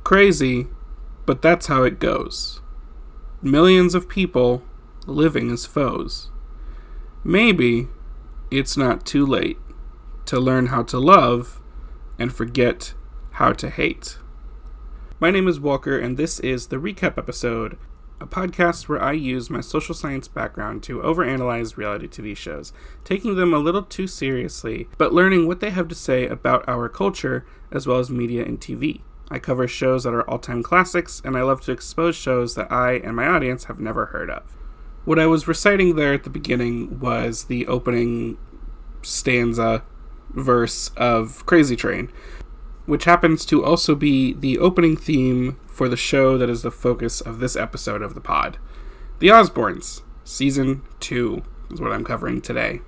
Crazy, but that's how it goes. Millions of people living as foes. Maybe it's not too late to learn how to love and forget how to hate. My name is Walker, and this is the Recap Episode, a podcast where I use my social science background to overanalyze reality TV shows, taking them a little too seriously, but learning what they have to say about our culture as well as media and TV. I cover shows that are all-time classics, and I love to expose shows that I and my audience have never heard of. What I was reciting there at the beginning was the opening stanza verse of Crazy Train, which happens to also be the opening theme for the show that is the focus of this episode of the pod. The Osbournes, Season 2 is what I'm covering today.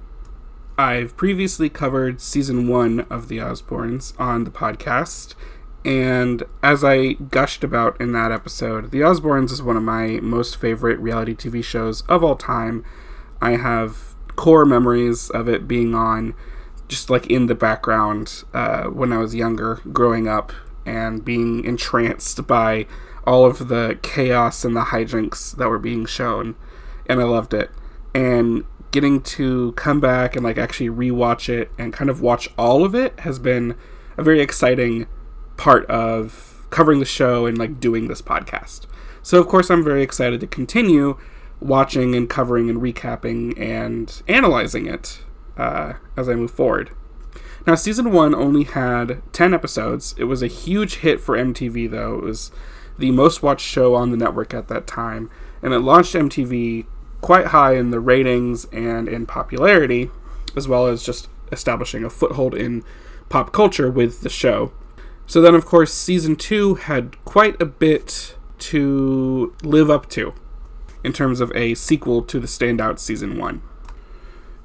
I've previously covered Season 1 of The Osbournes on the podcast, and as I gushed about in that episode, The Osbournes is one of my most favorite reality TV shows of all time. I have core memories of it being on just like in the background when I was younger, growing up, and being entranced by all of the chaos and the hijinks that were being shown, and I loved it. And getting to come back and like actually rewatch it and kind of watch all of it has been a very exciting part of covering the show and like doing this podcast. So of course I'm very excited to continue watching and covering and recapping and analyzing it as I move forward. Now, Season 1 only had 10 episodes. It was a huge hit for MTV, though. It was the most watched show on the network at that time, and it launched MTV quite high in the ratings and in popularity, as well as just establishing a foothold in pop culture with the show. So then, of course, Season 2 had quite a bit to live up to in terms of a sequel to the standout Season 1.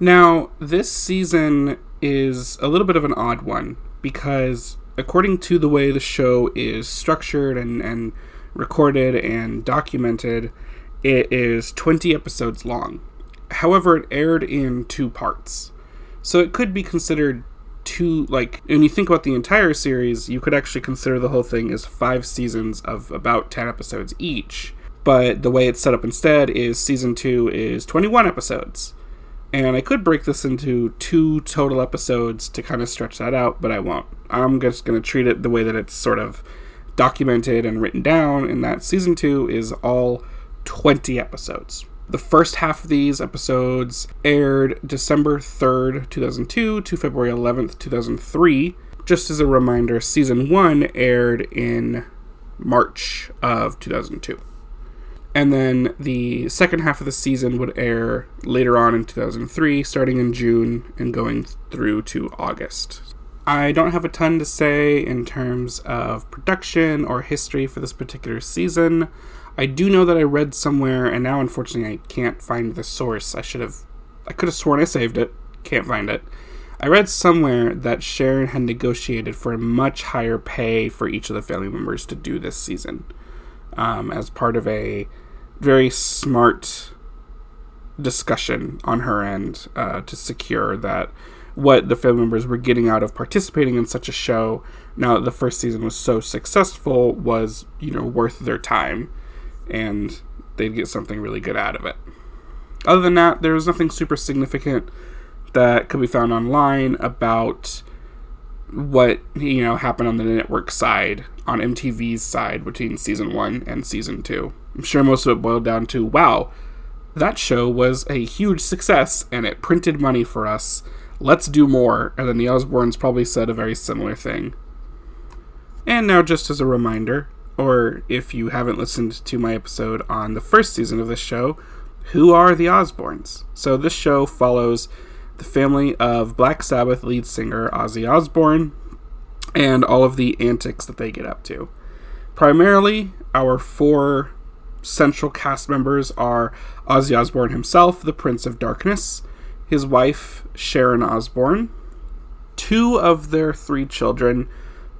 Now, this season is a little bit of an odd one because according to the way the show is structured and recorded and documented, it is 20 episodes long. However, it aired in 2 parts. So it could be considered when you think about the entire series, you could actually consider the whole thing as 5 seasons of about 10 episodes each. But the way it's set up instead is Season 2 is 21 episodes. And I could break this into 2 total episodes to kind of stretch that out, but I won't. I'm just going to treat it the way that it's sort of documented and written down, and that Season 2 is all 20 episodes. The first half of these episodes aired December 3rd, 2002 to February 11th, 2003. Just as a reminder, Season 1 aired in March of 2002. And then the second half of the season would air later on in 2003, starting in June and going through to August. I don't have a ton to say in terms of production or history for this particular season. I do know that I read somewhere, and now unfortunately I can't find the source. I could have sworn I saved it. Can't find it. I read somewhere that Sharon had negotiated for a much higher pay for each of the family members to do this season, as part of a very smart discussion on her end to secure that what the family members were getting out of participating in such a show, now that the first season was so successful, was, worth their time, and they'd get something really good out of it. Other than that, there was nothing super significant that could be found online about what, happened on the network side, on MTV's side, between Season 1 and Season 2. I'm sure most of it boiled down to, wow, that show was a huge success, and it printed money for us. Let's do more. And then the Osbournes probably said a very similar thing. And now, just as a reminder, or if you haven't listened to my episode on the first season of this show, who are the Osbournes? So this show follows the family of Black Sabbath lead singer Ozzy Osbourne and all of the antics that they get up to. Primarily, our 4 central cast members are Ozzy Osbourne himself, the Prince of Darkness, his wife, Sharon Osbourne, 2 of their 3 children.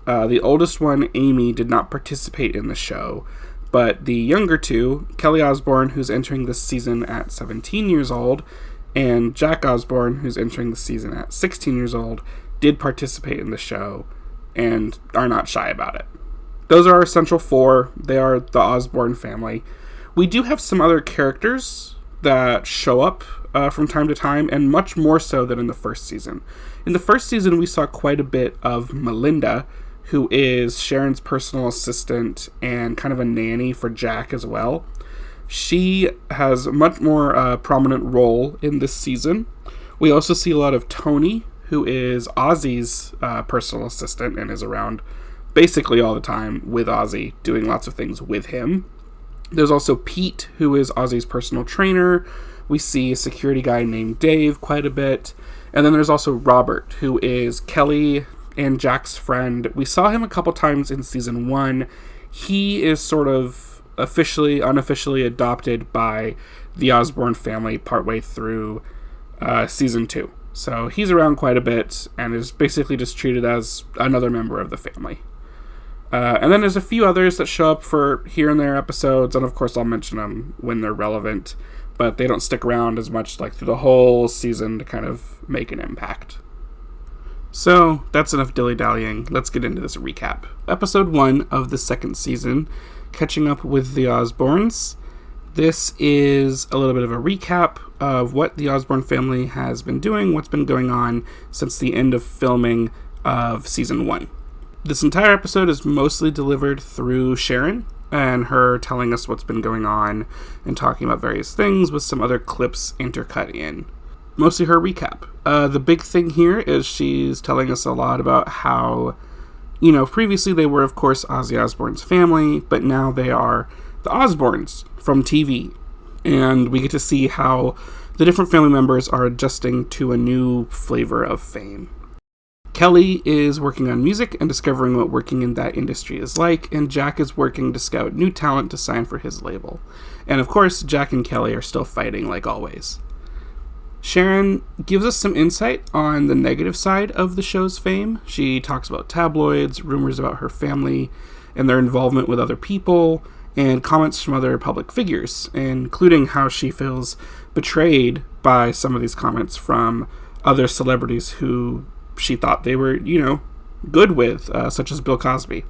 The oldest one, Amy, did not participate in the show, but the younger 2, Kelly Osbourne, who's entering this season at 17 years old, and Jack Osbourne, who's entering the season at 16 years old, did participate in the show and are not shy about it. those are our central four. They are the Osbourne family. We do have some other characters that show up from time to time, and much more so than in the first season. In the first season, we saw quite a bit of Melinda, who is Sharon's personal assistant and kind of a nanny for Jack as well. She has a much more prominent role in this season. We also see a lot of Tony, who is Ozzy's personal assistant and is around basically all the time with Ozzy, doing lots of things with him. There's also Pete, who is Ozzy's personal trainer. We see a security guy named Dave quite a bit. And then there's also Robert, who is Kelly and Jack's friend. We saw him a couple times in season 1. He is sort of unofficially adopted by the Osbourne family partway through season 2. So he's around quite a bit and is basically just treated as another member of the family. And then there's a few others that show up for here and there episodes, and of course I'll mention them when they're relevant, but they don't stick around as much like through the whole season to kind of make an impact. So that's enough dilly-dallying. Let's get into this recap. Episode 1 of the second season, Catching Up with the Osbournes. This is a little bit of a recap of what the Osbourne family has been doing, what's been going on since the end of filming of season 1. This entire episode is mostly delivered through Sharon and her telling us what's been going on and talking about various things with some other clips intercut in. Mostly her recap. The big thing here is she's telling us a lot about how, previously they were, of course, Ozzy Osbourne's family, but now they are the Osbournes from TV. And we get to see how the different family members are adjusting to a new flavor of fame. Kelly is working on music and discovering what working in that industry is like, and Jack is working to scout new talent to sign for his label. And of course, Jack and Kelly are still fighting like always. Sharon gives us some insight on the negative side of the show's fame. She talks about tabloids, rumors about her family, and their involvement with other people, and comments from other public figures, including how she feels betrayed by some of these comments from other celebrities who she thought they were, good with, such as Bill Cosby.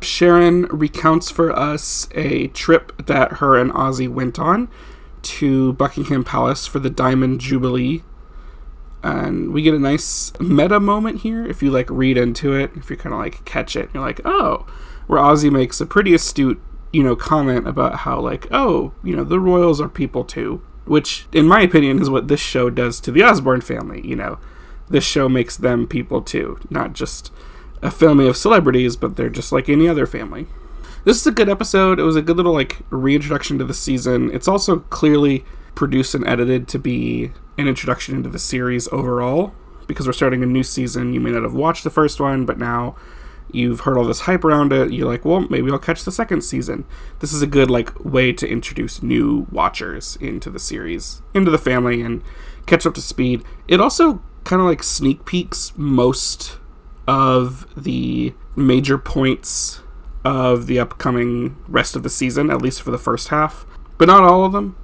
Sharon recounts for us a trip that her and Ozzy went on to Buckingham Palace for the Diamond Jubilee. And we get a nice meta moment here, if you read into it, if you kind of catch it, you're like, oh, where Ozzy makes a pretty astute, comment about how the royals are people too, which in my opinion is what this show does to the Osbourne family. This show makes them people too, not just a family of celebrities, but they're just like any other family. This is a good episode. It was a good little reintroduction to the season. It's also clearly produced and edited to be an introduction into the series overall, because we're starting a new season. You may not have watched the first one, but now you've heard all this hype around it. You're like, well, maybe I'll catch the second season. This is a good way to introduce new watchers into the series, into the family, and catch up to speed. It also kind of sneak peeks most of the major points of the upcoming rest of the season, at least for the first half, but not all of them.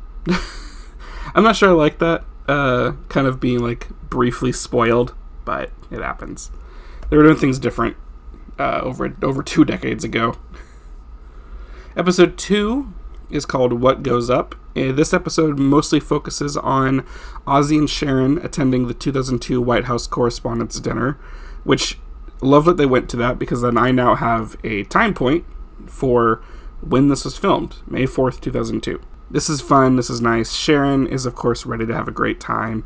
I'm not sure I like that, kind of being briefly spoiled, but it happens. They were doing things different over 2 decades ago. Episode 2 is called What Goes Up. This episode mostly focuses on Ozzy and Sharon attending the 2002 White House Correspondents' Dinner, which, love that they went to that, because then I now have a time point for when this was filmed, May 4th, 2002. This is fun, this is nice. Sharon is, of course, ready to have a great time,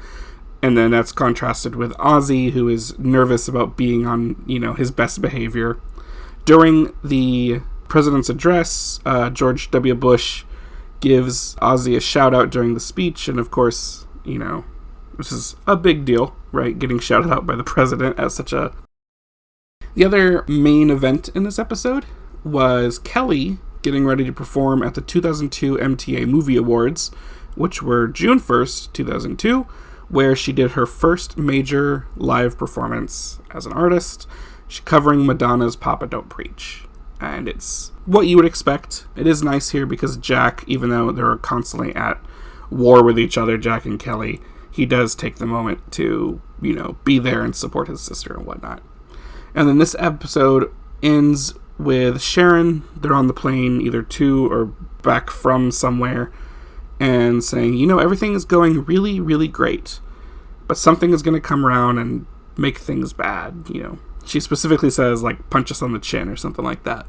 and then that's contrasted with Ozzy, who is nervous about being on, his best behavior. During the president's address, George W. Bush gives Ozzy a shout out during the speech, and of course, this is a big deal, right? Getting shouted out by the president as such a... The other main event in this episode was Kelly getting ready to perform at the 2002 MTA Movie Awards, which were June 1st, 2002, where she did her first major live performance as an artist. She's covering Madonna's Papa Don't Preach. And it's what you would expect. It is nice here because Jack, even though they're constantly at war with each other, Jack and Kelly, he does take the moment to, be there and support his sister and whatnot. And then this episode ends with Sharon. They're on the plane either to or back from somewhere and saying, everything is going really, really great, but something is going to come around and make things bad. She specifically says, like, punch us on the chin or something like that,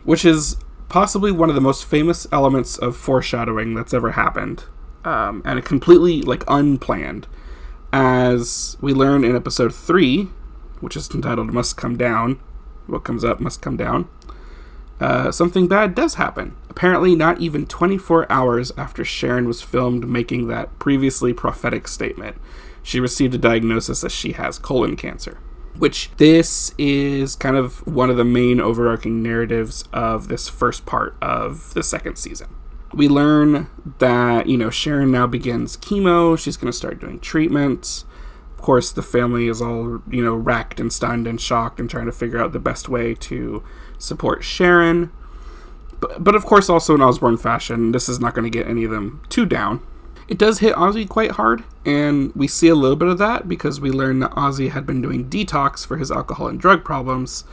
which is possibly one of the most famous elements of foreshadowing that's ever happened, and it completely, like, unplanned. As we learn in episode 3, which is entitled Must Come Down, what comes up must come down, something bad does happen. Apparently not even 24 hours after Sharon was filmed making that previously prophetic statement, she received a diagnosis that she has colon cancer. Which this is kind of one of the main overarching narratives of this first part of the second season. We learn that, Sharon now begins chemo. She's going to start doing treatments. Of course, the family is all, racked and stunned and shocked and trying to figure out the best way to support Sharon. But of course, also in Osbourne fashion, this is not going to get any of them too down. It does hit Ozzy quite hard, and we see a little bit of that because we learn that Ozzy had been doing detox for his alcohol and drug problems,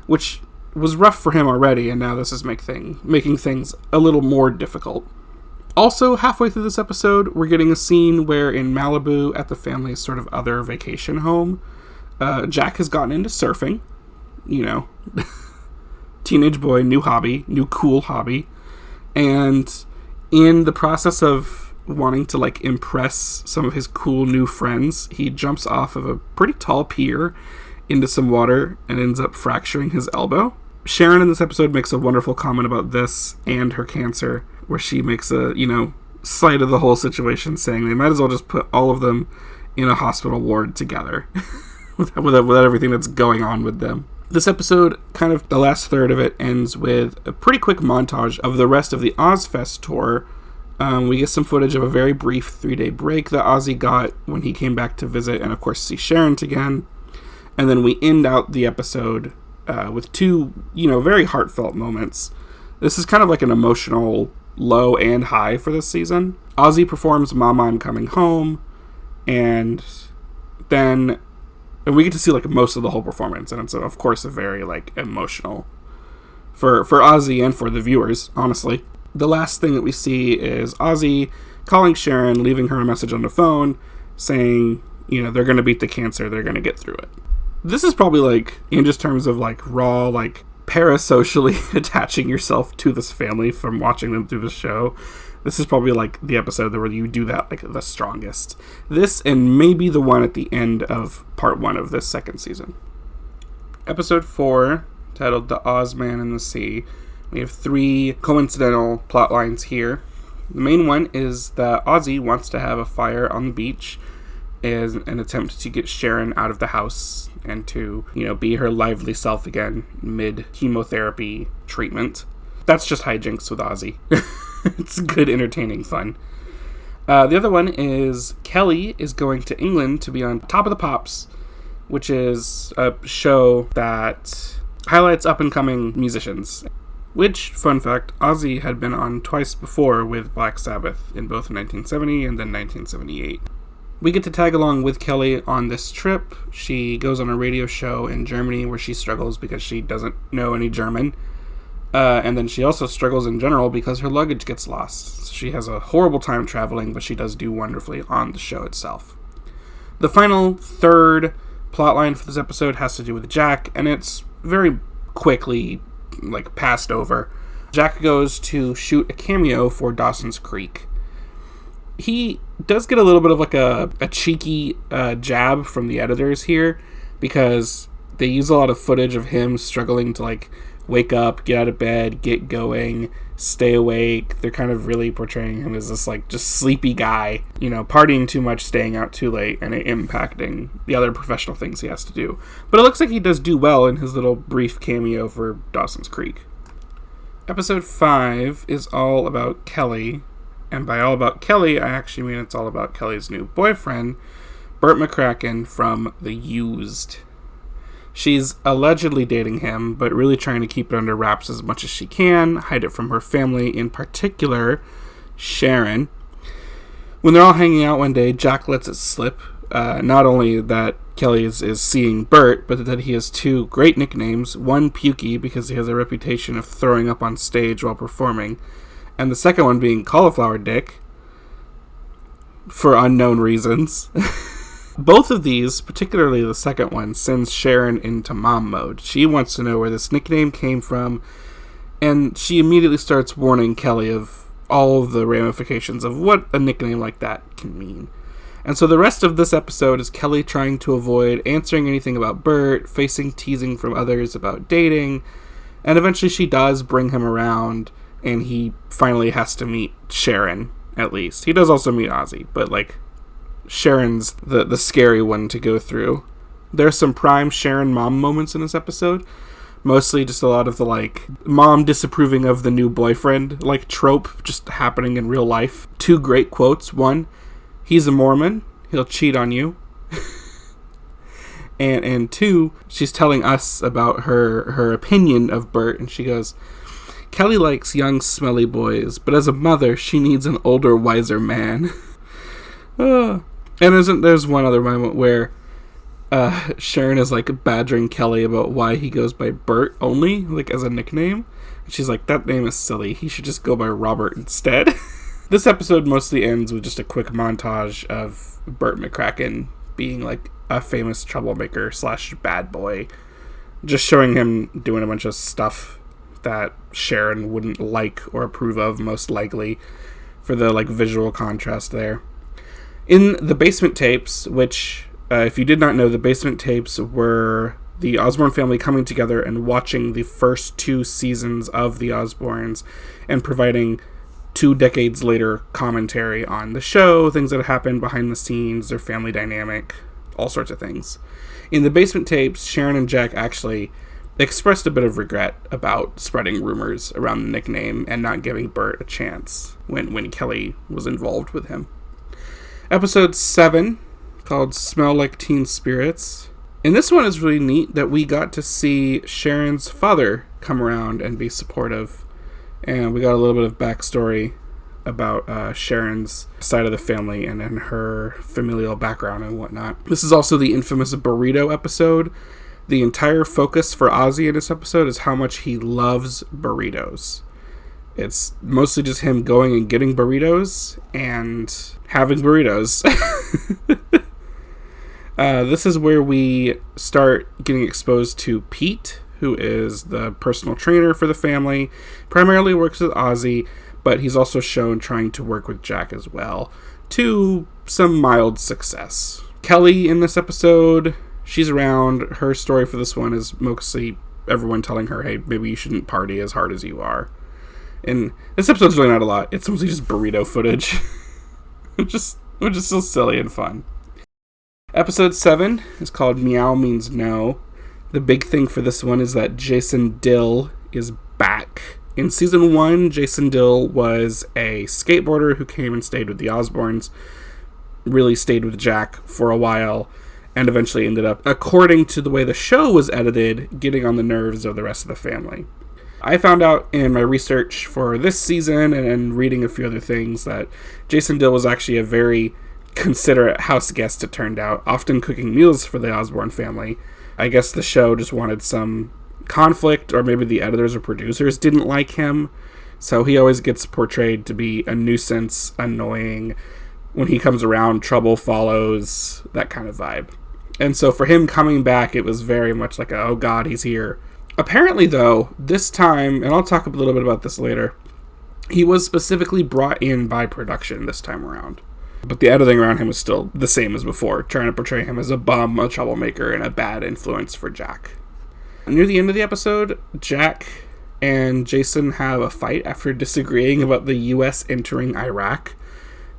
which was rough for him already, and now this is making things a little more difficult. Also, halfway through this episode, we're getting a scene where in Malibu, at the family's sort of other vacation home, Jack has gotten into surfing. Teenage boy, new cool hobby. And in the process of wanting to, like, impress some of his cool new friends, he jumps off of a pretty tall pier into some water and ends up fracturing his elbow. Sharon in this episode makes a wonderful comment about this and her cancer, where she makes a, slight of the whole situation, saying they might as well just put all of them in a hospital ward together with everything that's going on with them. This episode, kind of the last third of it, ends with a pretty quick montage of the rest of the Ozfest tour. We get some footage of a very brief 3-day break that Ozzy got when he came back to visit and, of course, see Sharon again. And then we end out the episode with two, very heartfelt moments. This is kind of like an emotional low and high for this season. Ozzy performs Mama, I'm Coming Home, and we get to see, like, most of the whole performance, and it's, of course, a very, like, emotional for Ozzy and for the viewers, honestly. The last thing that we see is Ozzy calling Sharon, leaving her a message on the phone, saying, they're going to beat the cancer, they're going to get through it. This is probably, like, in just terms of, like, raw, like, parasocially attaching yourself to this family from watching them through the show. This is probably, like, the episode where you do that, like, the strongest. This and maybe the one at the end of part 1 of this second season. Episode 4, titled The Ozman in the Sea. We have 3 coincidental plot lines here. The main one is that Ozzy wants to have a fire on the beach as an attempt to get Sharon out of the house and to, be her lively self again mid-chemotherapy treatment. That's just hijinks with Ozzy. It's good, entertaining fun. The other one is Kelly is going to England to be on Top of the Pops, which is a show that highlights up-and-coming musicians. Which, fun fact, Ozzy had been on twice before with Black Sabbath in both 1970 and then 1978. We get to tag along with Kelly on this trip. She goes on a radio show in Germany where she struggles because she doesn't know any German. And then she also struggles in general because her luggage gets lost. She has a horrible time traveling, but she does do wonderfully on the show itself. The final third plotline for this episode has to do with Jack, and it's very quickly, like, passed over. Jack goes to shoot a cameo for Dawson's Creek. He does get a little bit of, like, a cheeky jab from the editors here, because they use a lot of footage of him struggling to, like, wake up, get out of bed, get going, stay awake. They're kind of really portraying him as this, like, just sleepy guy, partying too much, staying out too late, and it impacting the other professional things he has to do. But it looks like he does do well in his little brief cameo for Dawson's Creek. Episode 5 is all about Kelly, and by all about Kelly, I actually mean it's all about Kelly's new boyfriend, Burt McCracken from The Used. She's allegedly dating him, but really trying to keep it under wraps as much as she can, hide it from her family, in particular, Sharon. When they're all hanging out one day, Jack lets it slip, not only that Kelly is seeing Bert, but that he has two great nicknames. One, Pukey, because he has a reputation of throwing up on stage while performing. And the second one being Cauliflower Dick, for unknown reasons. Both of these, particularly the second one, sends Sharon into mom mode. She wants to know where this nickname came from, and she immediately starts warning Kelly of all of the ramifications of what a nickname like that can mean. And so the rest of this episode is Kelly trying to avoid answering anything about Bert, facing teasing from others about dating, and eventually she does bring him around, and he finally has to meet Sharon, at least. He does also meet Ozzy, but, like, Sharon's the scary one to go through. There's some prime Sharon mom moments in this episode. Mostly just a lot of the, like, mom disapproving of the new boyfriend, like, trope just happening in real life. Two great quotes. One, he's a Mormon. He'll cheat on you. and two, she's telling us about her opinion of Bert, and she goes, Kelly likes young, smelly boys, but as a mother, she needs an older, wiser man. And there's one other moment where Sharon is, like, badgering Kelly about why he goes by Bert only, like, as a nickname. And she's like, that name is silly. He should just go by Robert instead. This episode mostly ends with just a quick montage of Bert McCracken being, like, a famous troublemaker / bad boy. Just showing him doing a bunch of stuff that Sharon wouldn't like or approve of, most likely, for the, like, visual contrast there. In the basement tapes, which, if you did not know, the basement tapes were the Osbourne family coming together and watching the first 2 seasons of the Osbournes and providing 2 decades later commentary on the show, things that happened behind the scenes, their family dynamic, all sorts of things. In the basement tapes, Sharon and Jack actually expressed a bit of regret about spreading rumors around the nickname and not giving Bert a chance when Kelly was involved with him. Episode 7, called Smell Like Teen Spirits. And this one is really neat that we got to see Sharon's father come around and be supportive. And we got a little bit of backstory about Sharon's side of the family and her familial background and whatnot. This is also the infamous burrito episode. The entire focus for Ozzy in this episode is how much he loves burritos. It's mostly just him going and getting burritos and having burritos. This is where we start getting exposed to Pete, who is the personal trainer for the family. Primarily works with Ozzy, but he's also shown trying to work with Jack as well, to some mild success. Kelly in this episode, she's around. Her story for this one is mostly everyone telling her, hey, maybe you shouldn't party as hard as you are. And this episode's really not a lot. It's mostly just burrito footage. which is still silly and fun. Episode 7 is called Meow Means No. The big thing for this one is that Jason Dill is back. In season 1, Jason Dill was a skateboarder who came and stayed with the Osbournes, really stayed with Jack for a while, and eventually ended up, according to the way the show was edited, getting on the nerves of the rest of the family. I found out in my research for this season and reading a few other things that Jason Dill was actually a very considerate house guest, it turned out, often cooking meals for the Osbourne family. I guess the show just wanted some conflict, or maybe the editors or producers didn't like him, so he always gets portrayed to be a nuisance, annoying. When he comes around, trouble follows, that kind of vibe. And so for him coming back, it was very much like, oh god, he's here. Apparently, though, this time, and I'll talk a little bit about this later, he was specifically brought in by production this time around. But the editing around him was still the same as before, trying to portray him as a bum, a troublemaker, and a bad influence for Jack. Near the end of the episode, Jack and Jason have a fight after disagreeing about the U.S. entering Iraq.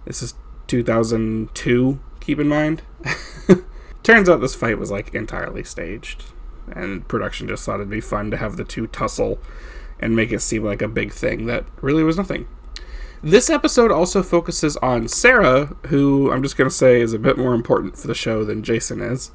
This is 2002, keep in mind. Turns out this fight was, like, entirely staged. And production just thought it'd be fun to have the two tussle and make it seem like a big thing that really was nothing. This episode also focuses on Sarah, who I'm just going to say is a bit more important for the show than Jason is.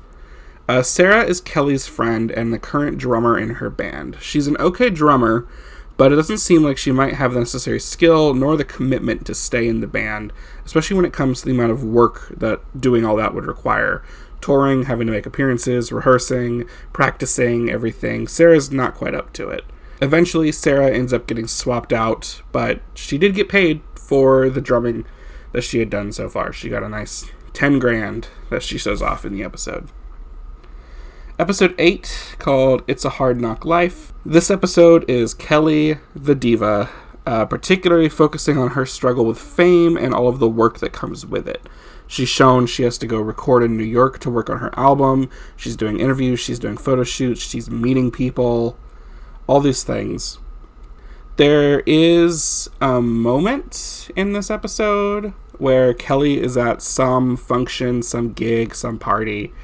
Sarah is Kelly's friend and the current drummer in her band. She's an okay drummer, but it doesn't seem like she might have the necessary skill nor the commitment to stay in the band, especially when it comes to the amount of work that doing all that would require, touring, having to make appearances, rehearsing, practicing, everything. Sarah's not quite up to it. Eventually, Sarah ends up getting swapped out, but she did get paid for the drumming that she had done so far. She got a nice 10 grand that she shows off in the episode. Episode 8, called It's a Hard Knock Life. This episode is Kelly the Diva, particularly focusing on her struggle with fame and all of the work that comes with it. She's shown she has to go record in New York to work on her album. She's doing interviews, she's doing photo shoots, she's meeting people, all these things. There is a moment in this episode where Kelly is at some function, some gig, some party,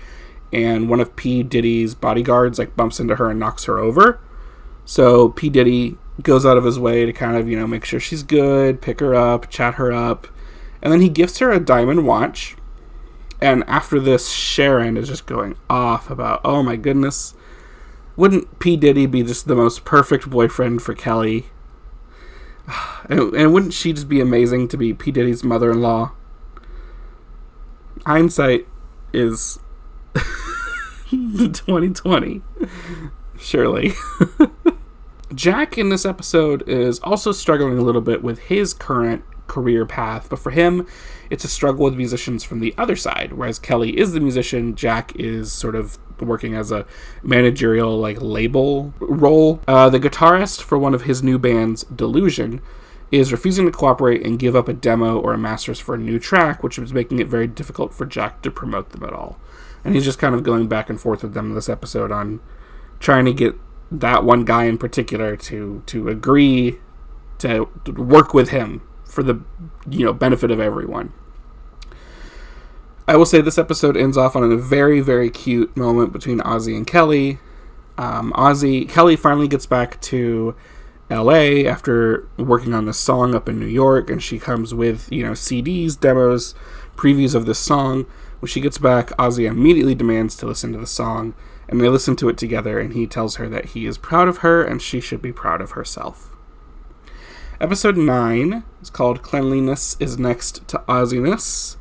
and one of P. Diddy's bodyguards bumps into her and knocks her over. So P. Diddy goes out of his way to kind of, make sure she's good, pick her up, chat her up. And then he gifts her a diamond watch. And after this, Sharon is just going off about, oh my goodness, wouldn't P. Diddy be just the most perfect boyfriend for Kelly? And wouldn't she just be amazing to be P. Diddy's mother-in-law? Hindsight is 2020. Surely. Jack in this episode is also struggling a little bit with his current career path, but for him, it's a struggle with musicians from the other side. Whereas Kelly is the musician, Jack is sort of working as a managerial label role. The guitarist for one of his new bands, Delusion, is refusing to cooperate and give up a demo or a masters for a new track, which is making it very difficult for Jack to promote them at all. And he's just kind of going back and forth with them in this episode on trying to get that one guy in particular to agree to work with him for the benefit of everyone. I will say this episode ends off on a very, very cute moment between Ozzy and Kelly. Kelly finally gets back to LA after working on this song up in New York, and she comes with CDs, demos, previews of this song. When she gets back, Ozzy immediately demands to listen to the song, and they listen to it together, and he tells her that he is proud of her and she should be proud of herself. Episode 9 is called Cleanliness is Next to Ozziness.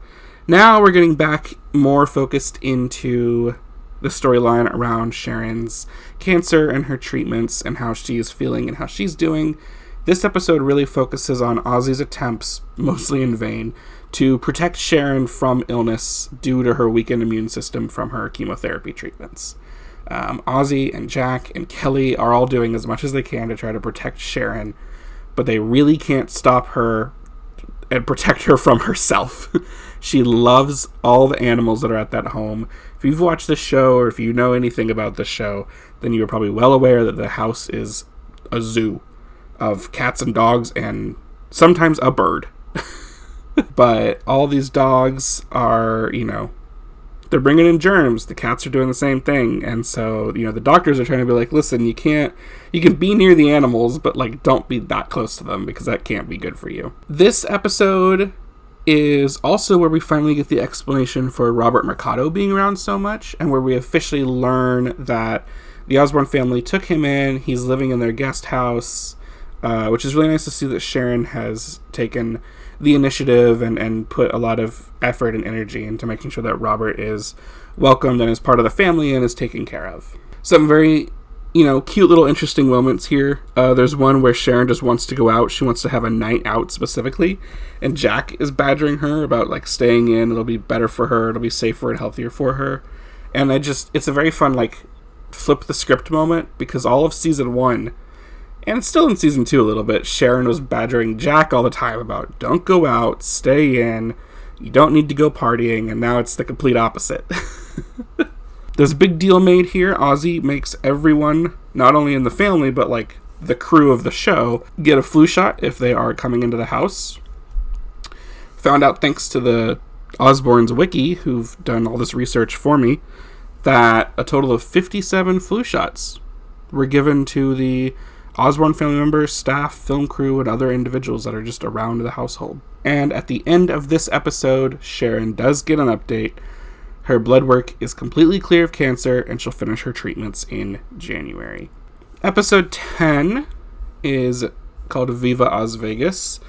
Now we're getting back more focused into the storyline around Sharon's cancer and her treatments and how she is feeling and how she's doing. This episode really focuses on Ozzy's attempts, mostly in vain, to protect Sharon from illness due to her weakened immune system from her chemotherapy treatments. Ozzy and Jack and Kelly are all doing as much as they can to try to protect Sharon, but they really can't stop her and protect her from herself. She loves all the animals that are at that home. If you've watched this show or if you know anything about this show, then you're probably well aware that the house is a zoo of cats and dogs and sometimes a bird. But all these dogs are, they're bringing in germs. The cats are doing the same thing. And so, the doctors are trying to be like, listen, you can be near the animals, but don't be that close to them because that can't be good for you. This episode is also where we finally get the explanation for Robert Mercado being around so much, and where we officially learn that the Osbourne family took him in. He's living in their guest house, which is really nice to see that Sharon has taken the initiative and put a lot of effort and energy into making sure that Robert is welcomed and is part of the family and is taken care of. Some very, cute little interesting moments here. There's one where Sharon just wants to go out. She wants to have a night out specifically, and Jack is badgering her about staying in. It'll be better for her. It'll be safer and healthier for her. And it's a very fun flip the script moment, because all of season 1, and it's still in season 2 a little bit, Sharon was badgering Jack all the time about don't go out, stay in, you don't need to go partying, and now it's the complete opposite. There's a big deal made here. Ozzy makes everyone, not only in the family, but the crew of the show, get a flu shot if they are coming into the house. Found out thanks to the Osbournes wiki, who've done all this research for me, that a total of 57 flu shots were given to the Osbourne family members, staff, film crew, and other individuals that are just around the household. And at the end of this episode, Sharon does get an update. Her blood work is completely clear of cancer, and she'll finish her treatments in January. Episode 10 is called Viva Oz Vegas.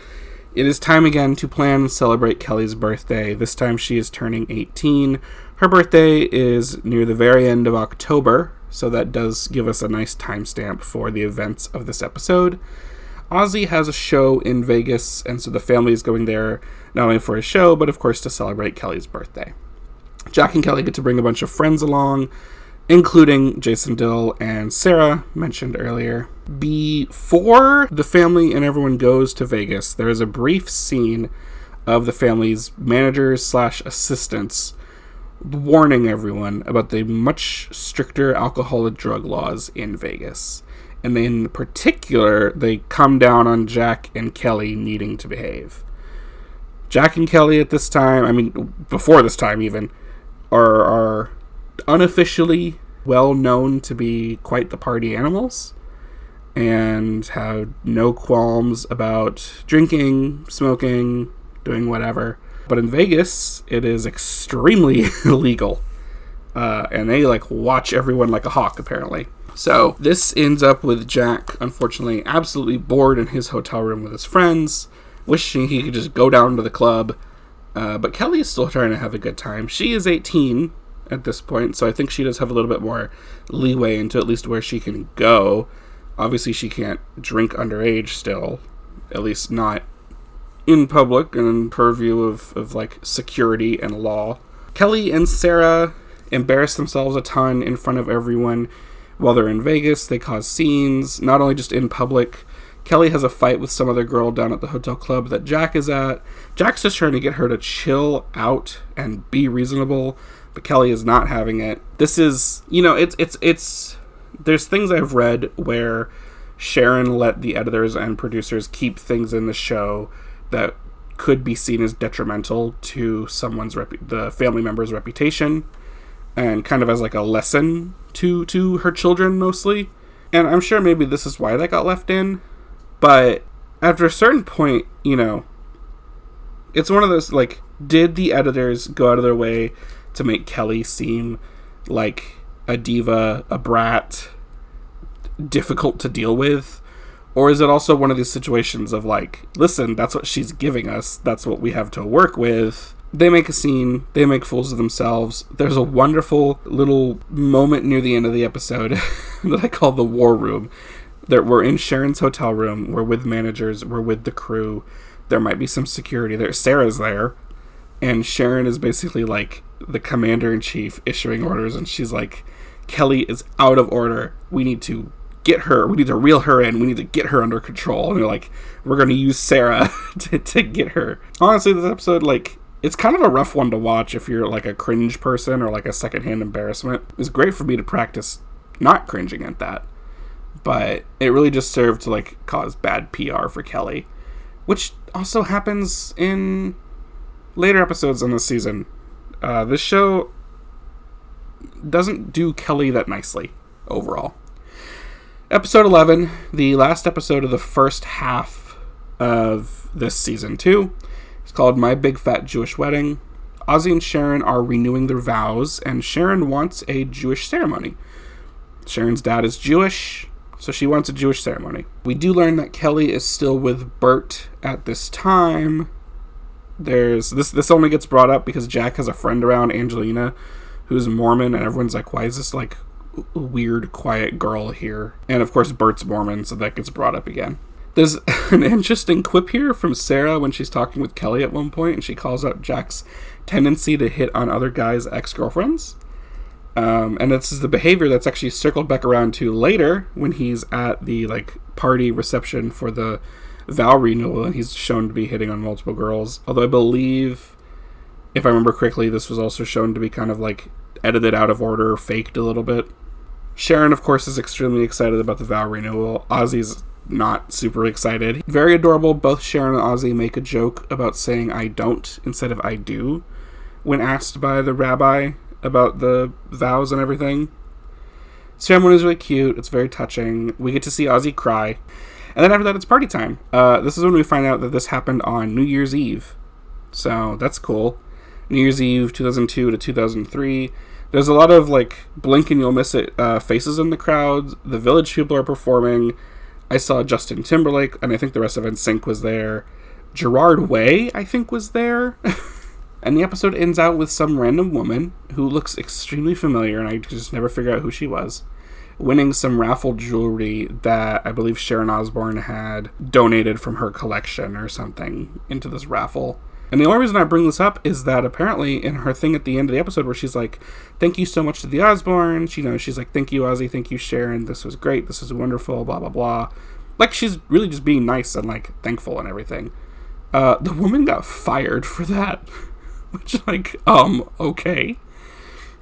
It is time again to plan and celebrate Kelly's birthday. This time she is turning 18. Her birthday is near the very end of October, so that does give us a nice timestamp for the events of this episode. Ozzy has a show in Vegas, and so the family is going there not only for his show, but of course to celebrate Kelly's birthday. Jack and Kelly get to bring a bunch of friends along, including Jason Dill and Sarah, mentioned earlier. Before the family and everyone goes to Vegas, there is a brief scene of the family's managers/assistants warning everyone about the much stricter alcohol and drug laws in Vegas. And in particular, they come down on Jack and Kelly needing to behave. Jack and Kelly at this time, before this time even, are unofficially well known to be quite the party animals and have no qualms about drinking, smoking, doing whatever. But in Vegas, it is extremely illegal. And they watch everyone like a hawk, apparently. So this ends up with Jack, unfortunately, absolutely bored in his hotel room with his friends, wishing he could just go down to the club. But Kelly is still trying to have a good time. She is 18 at this point, so I think she does have a little bit more leeway into at least where she can go. Obviously, she can't drink underage still, at least not in public and in purview of security and law. Kelly and Sarah embarrass themselves a ton in front of everyone while they're in Vegas. They cause scenes, not only just in public. Kelly has a fight with some other girl down at the hotel club that Jack is at. Jack's just trying to get her to chill out and be reasonable, but Kelly is not having it. This is, it's there's things I've read where Sharon let the editors and producers keep things in the show that could be seen as detrimental to the family member's reputation, and kind of as a lesson to her children mostly. And I'm sure maybe this is why that got left in, but after a certain point, it's one of those, did the editors go out of their way to make Kelly seem like a diva, a brat, difficult to deal with? Or is it also one of these situations of listen, that's what she's giving us, that's what we have to work with. They make a scene, they make fools of themselves. There's a wonderful little moment near the end of the episode that I call the war room. We're in Sharon's hotel room, we're with managers, we're with the crew. There might be some security there. Sarah's there, and Sharon is basically the commander-in-chief issuing orders, and she's like, Kelly is out of order. We need to get her. We need to reel her in. We need to get her under control. And they're like, we're going to use Sarah to get her. Honestly, this episode, it's kind of a rough one to watch if you're a cringe person or a secondhand embarrassment. It's great for me to practice not cringing at that. But it really just served to cause bad PR for Kelly, which also happens in later episodes in this season. This show doesn't do Kelly that nicely overall. Episode 11, the last episode of the first half of this season 2, is called My Big Fat Jewish Wedding. Ozzy and Sharon are renewing their vows, and Sharon wants a Jewish ceremony. Sharon's dad is Jewish, so she wants a Jewish ceremony. We do learn that Kelly is still with Bert at this time. This only gets brought up because Jack has a friend around, Angelina, who's Mormon, and everyone's like, why is this weird, quiet girl here? And of course, Bert's Mormon, so that gets brought up again. There's an interesting quip here from Sarah when she's talking with Kelly at one point, and she calls out Jack's tendency to hit on other guys' ex-girlfriends. And this is the behavior that's actually circled back around to later when he's at the party reception for the vow renewal, and he's shown to be hitting on multiple girls. Although I believe, if I remember correctly, this was also shown to be kind of edited out of order, faked a little bit. Sharon, of course, is extremely excited about the vow renewal. Ozzy's not super excited. Very adorable. Both Sharon and Ozzy make a joke about saying I don't instead of I do when asked by the rabbi about the vows and everything. Ceremony is really cute. It's very touching. We get to see Ozzy cry. And then after that, it's party time. This is when we find out that this happened on New Year's Eve. So that's cool. New Year's Eve, 2002 to 2003. There's a lot of blink and you'll miss it faces in the crowd. The Village people are performing. I saw Justin Timberlake, and I think the rest of NSYNC was there. Gerard Way, I think, was there. And the episode ends out with some random woman who looks extremely familiar, and I just never figure out who she was, winning some raffle jewelry that I believe Sharon Osbourne had donated from her collection or something into this raffle. And the only reason I bring this up is that apparently in her thing at the end of the episode where she's like, thank you so much to the Osbournes, she's like, thank you, Ozzy, thank you, Sharon, this was great, this was wonderful, blah, blah, blah. Like, she's really just being nice and, like, thankful and everything. The woman got fired for that. Which, like, okay.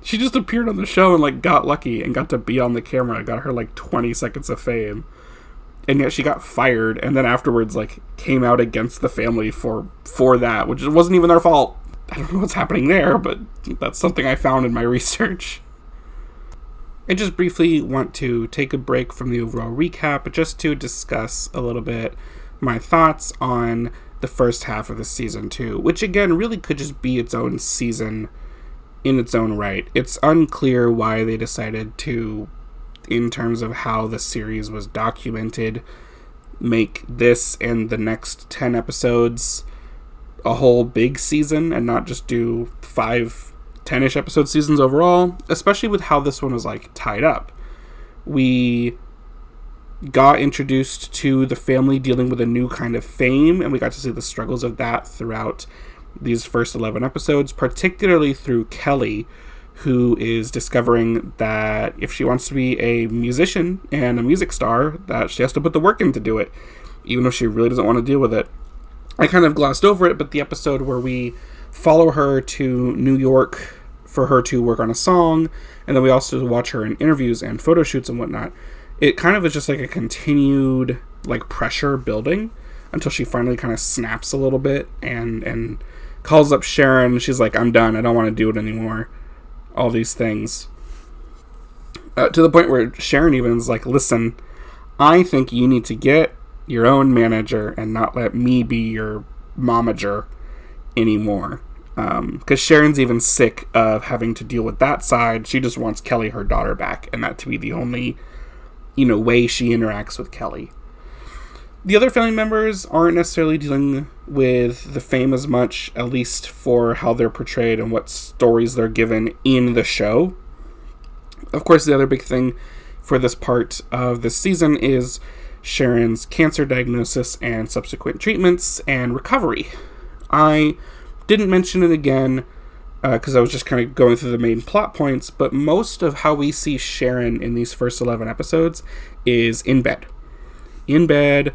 She just appeared on the show and, like, got lucky and got to be on the camera. Got her, like, 20 seconds of fame. And yet she got fired, and then afterwards, like, came out against the family for that, which wasn't even their fault. I don't know what's happening there, but that's something I found in my research. I just briefly want to take a break from the overall recap just to discuss a little bit my thoughts on the first half of the season 2, which again really could just be its own season in its own right. It's unclear why they decided to, in terms of how the series was documented, make this and the next 10 episodes a whole big season and not just do 10-ish episode seasons overall, especially with how this one was, like, tied up. We got introduced to the family dealing with a new kind of fame, and we got to see the struggles of that throughout these first 11 episodes, particularly through Kelly, who is discovering that if she wants to be a musician and a music star, that she has to put the work in to do it, even if she really doesn't want to deal with it. I kind of glossed over it, but the episode where we follow her to New York for her to work on a song, and then we also watch her in interviews and photo shoots and whatnot, it kind of is just like a continued, like, pressure building until she finally kind of snaps a little bit and calls up Sharon. She's like, I'm done, I don't want to do it anymore. All these things. To the point where Sharon even is like, listen, I think you need to get your own manager and not let me be your momager anymore. Because Sharon's even sick of having to deal with that side. She just wants Kelly, her daughter, back, and that to be the only, way she interacts with Kelly. The other family members aren't necessarily dealing with the fame as much, at least for how they're portrayed and what stories they're given in the show. Of course, the other big thing for this part of this season is Sharon's cancer diagnosis and subsequent treatments and recovery. I didn't mention it again because I was just kind of going through the main plot points, but most of how we see Sharon in these first 11 episodes is in bed. In bed,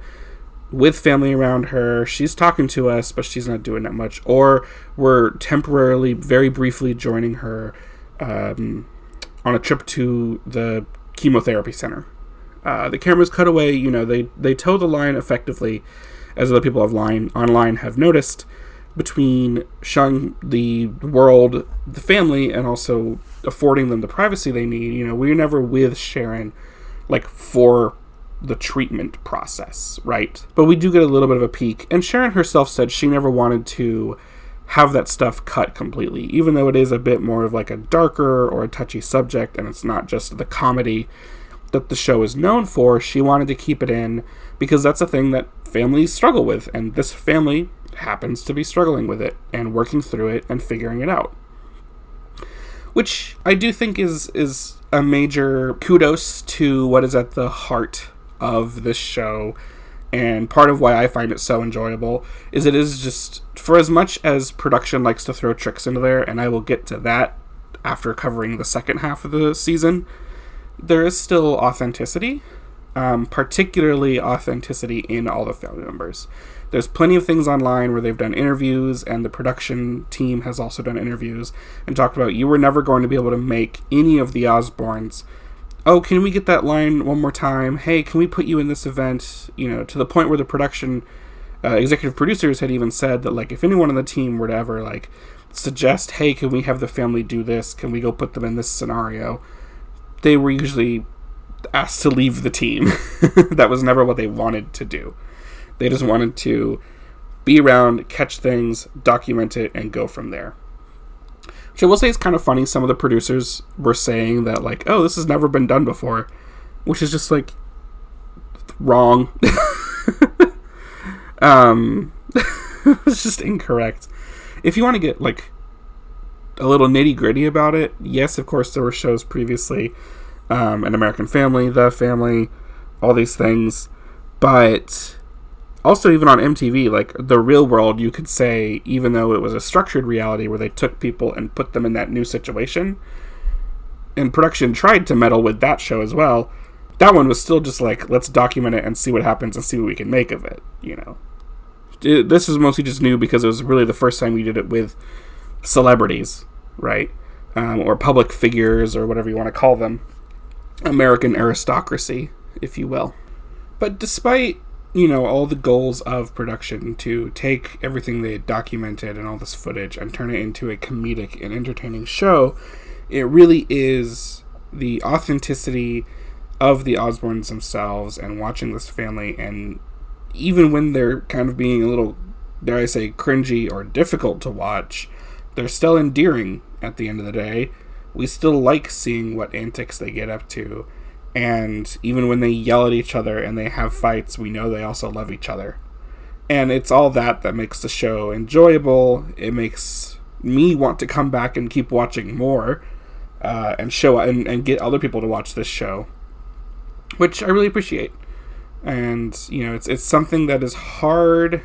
with family around her. She's talking to us, but she's not doing that much. Or we're temporarily, very briefly joining her on a trip to the chemotherapy center. The cameras cut away, they toe the line effectively, as other people online have noticed, between showing the world the family and also affording them the privacy they need. We're never with Sharon, like, for the treatment process, right? But we do get a little bit of a peek, and Sharon herself said she never wanted to have that stuff cut completely, even though it is a bit more of like a darker or a touchy subject, and it's not just the comedy that the show is known for. She wanted to keep it in because that's a thing that families struggle with, and this family happens to be struggling with it and working through it and figuring it out, which I do think is a major kudos to what is at the heart of this show. And part of why I find it so enjoyable is it is just, for as much as production likes to throw tricks into there, and I will get to that after covering the second half of the season, there is still authenticity, particularly authenticity in all the family members. There's plenty of things online where they've done interviews, and the production team has also done interviews and talked about, you were never going to be able to make any of the Osbournes, oh, can we get that line one more time? Hey, can we put you in this event? To the point where the production executive producers had even said that, like, if anyone on the team were to ever, like, suggest, hey, can we have the family do this? Can we go put them in this scenario? They were usually asked to leave the team. That was never what they wanted to do. They just wanted to be around, catch things, document it, and go from there. Which I will say is kind of funny. Some of the producers were saying that, like, oh, this has never been done before, which is just, like, wrong. It's just incorrect. If you want to get, like, a little nitty-gritty about it, yes, of course, there were shows previously, An American Family, The Family, all these things, but also even on MTV, like, The Real World, you could say, even though it was a structured reality where they took people and put them in that new situation, and production tried to meddle with that show as well, that one was still just like, let's document it and see what happens and see what we can make of it, you know. This is mostly just new because it was really the first time we did it with celebrities, right? Or public figures, or whatever you want to call them. American aristocracy, if you will. But despite, you know, all the goals of production to take everything they documented and all this footage and turn it into a comedic and entertaining show, it really is the authenticity of the Osbournes themselves and watching this family, and even when they're kind of being a little, dare I say, cringy or difficult to watch, they're still endearing at the end of the day. We still like seeing what antics they get up to, and even when they yell at each other and they have fights, we know they also love each other. And it's all that makes the show enjoyable. It makes me want to come back and keep watching more, and show and get other people to watch this show, which I really appreciate. And, you know, it's something that is hard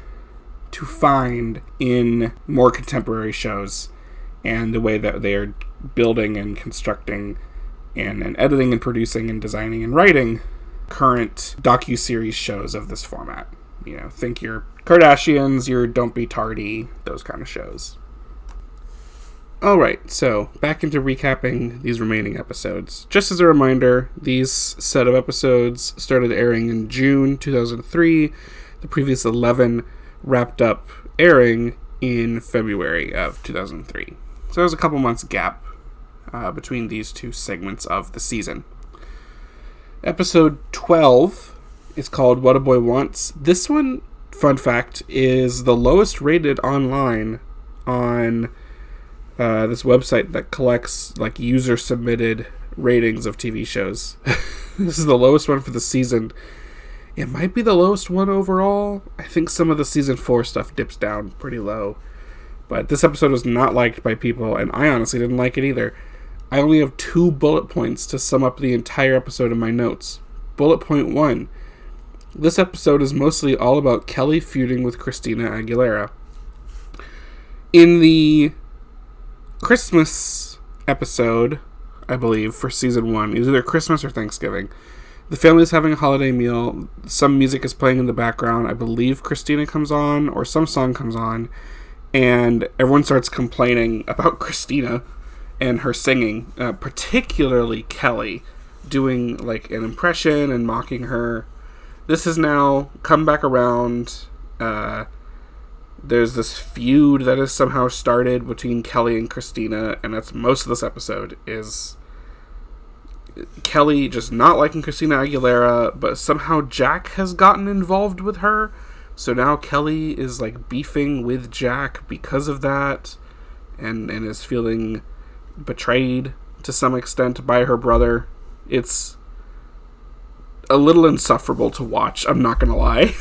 to find in more contemporary shows, and the way that they are building and constructing and editing and producing and designing and writing current docu-series shows of this format. You know, think your Kardashians, your Don't Be Tardy, those kind of shows. Alright, so back into recapping these remaining episodes. Just as a reminder, these set of episodes started airing in June 2003. The previous 11 wrapped up airing in February of 2003. So there's a couple months gap between these two segments of the season. Episode 12 is called What a Boy Wants. This one, fun fact, is the lowest rated online on this website that collects, like, user-submitted ratings of TV shows. This is the lowest one for the season. It might be the lowest one overall. I think some of the season 4 stuff dips down pretty low. But this episode was not liked by people, and I honestly didn't like it either. I only have 2 bullet points to sum up the entire episode in my notes. Bullet point 1. This episode is mostly all about Kelly feuding with Christina Aguilera. In the Christmas episode, I believe, for season 1, it was either Christmas or Thanksgiving, the family's having a holiday meal, some music is playing in the background, I believe Christina comes on, or some song comes on, and everyone starts complaining about Christina and her singing, particularly Kelly, doing, like, an impression and mocking her. This has now come back around. There's this feud that is somehow started between Kelly and Christina, and that's most of this episode, is Kelly just not liking Christina Aguilera, but somehow Jack has gotten involved with her, so now Kelly is, like, beefing with Jack because of that, and is feeling betrayed to some extent by her brother. It's a little insufferable to watch, I'm not gonna lie.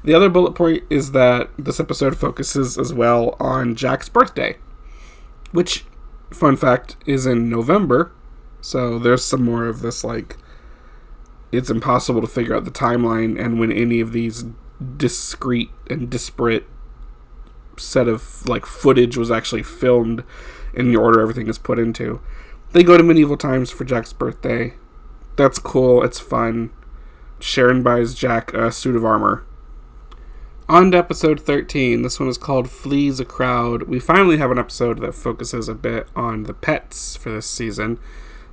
The other bullet point is that this episode focuses as well on Jack's birthday, which, fun fact, is in November, so there's some more of this, like, it's impossible to figure out the timeline and when any of these discrete and disparate set of, like, footage was actually filmed in the order everything is put into. They go to medieval times for Jack's birthday. That's cool, it's fun. Sharon buys Jack a suit of armor. On to episode 13. This one is called Flees a Crowd. We finally have an episode that focuses a bit on the pets for this season.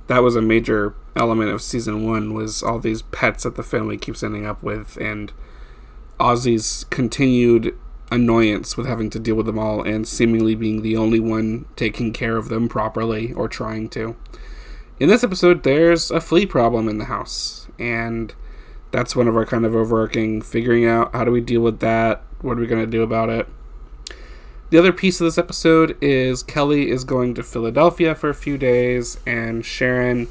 That was a major element of season 1, was all these pets that the family keeps ending up with, and Ozzy's continued annoyance with having to deal with them all and seemingly being the only one taking care of them properly, or trying to. In this episode, there's a flea problem in the house, and that's one of our kind of overarching figuring out how do we deal with that, what are we going to do about it. The other piece of this episode is Kelly is going to Philadelphia for a few days, and Sharon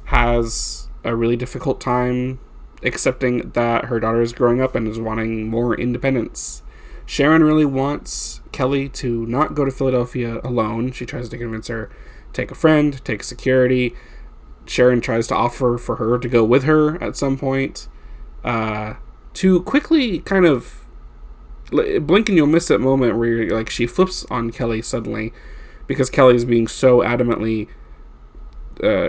has a really difficult time accepting that her daughter is growing up and is wanting more independence. Sharon really wants Kelly to not go to Philadelphia alone. She tries to convince her, take a friend, take security. Sharon tries to offer for her to go with her at some point. To quickly kind of blink and you'll miss that moment where you're, like, she flips on Kelly suddenly because Kelly is being so adamantly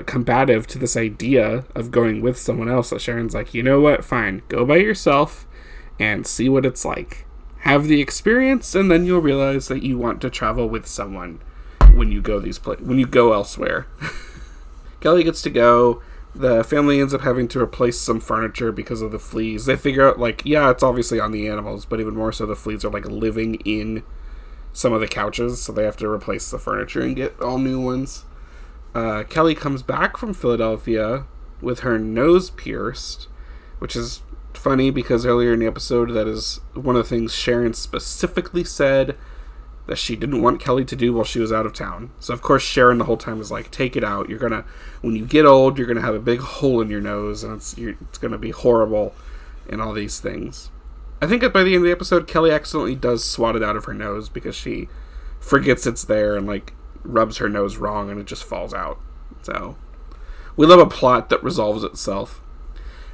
combative to this idea of going with someone else that Sharon's like, you know what, fine, go by yourself and see what it's like. Have the experience, and then you'll realize that you want to travel with someone when you go when you go elsewhere. Kelly gets to go. The family ends up having to replace some furniture because of the fleas. They figure out, like, yeah, it's obviously on the animals, but even more so the fleas are, like, living in some of the couches, so they have to replace the furniture and get all new ones. Kelly comes back from Philadelphia with her nose pierced, which is funny because earlier in the episode, that is one of the things Sharon specifically said that she didn't want Kelly to do while she was out of town. So of course Sharon the whole time is like, take it out. When you get old, you're gonna have a big hole in your nose, and it's gonna be horrible, and all these things. I think that by the end of the episode, Kelly accidentally does swat it out of her nose because she forgets it's there and, like, rubs her nose wrong and it just falls out. So we love a plot that resolves itself.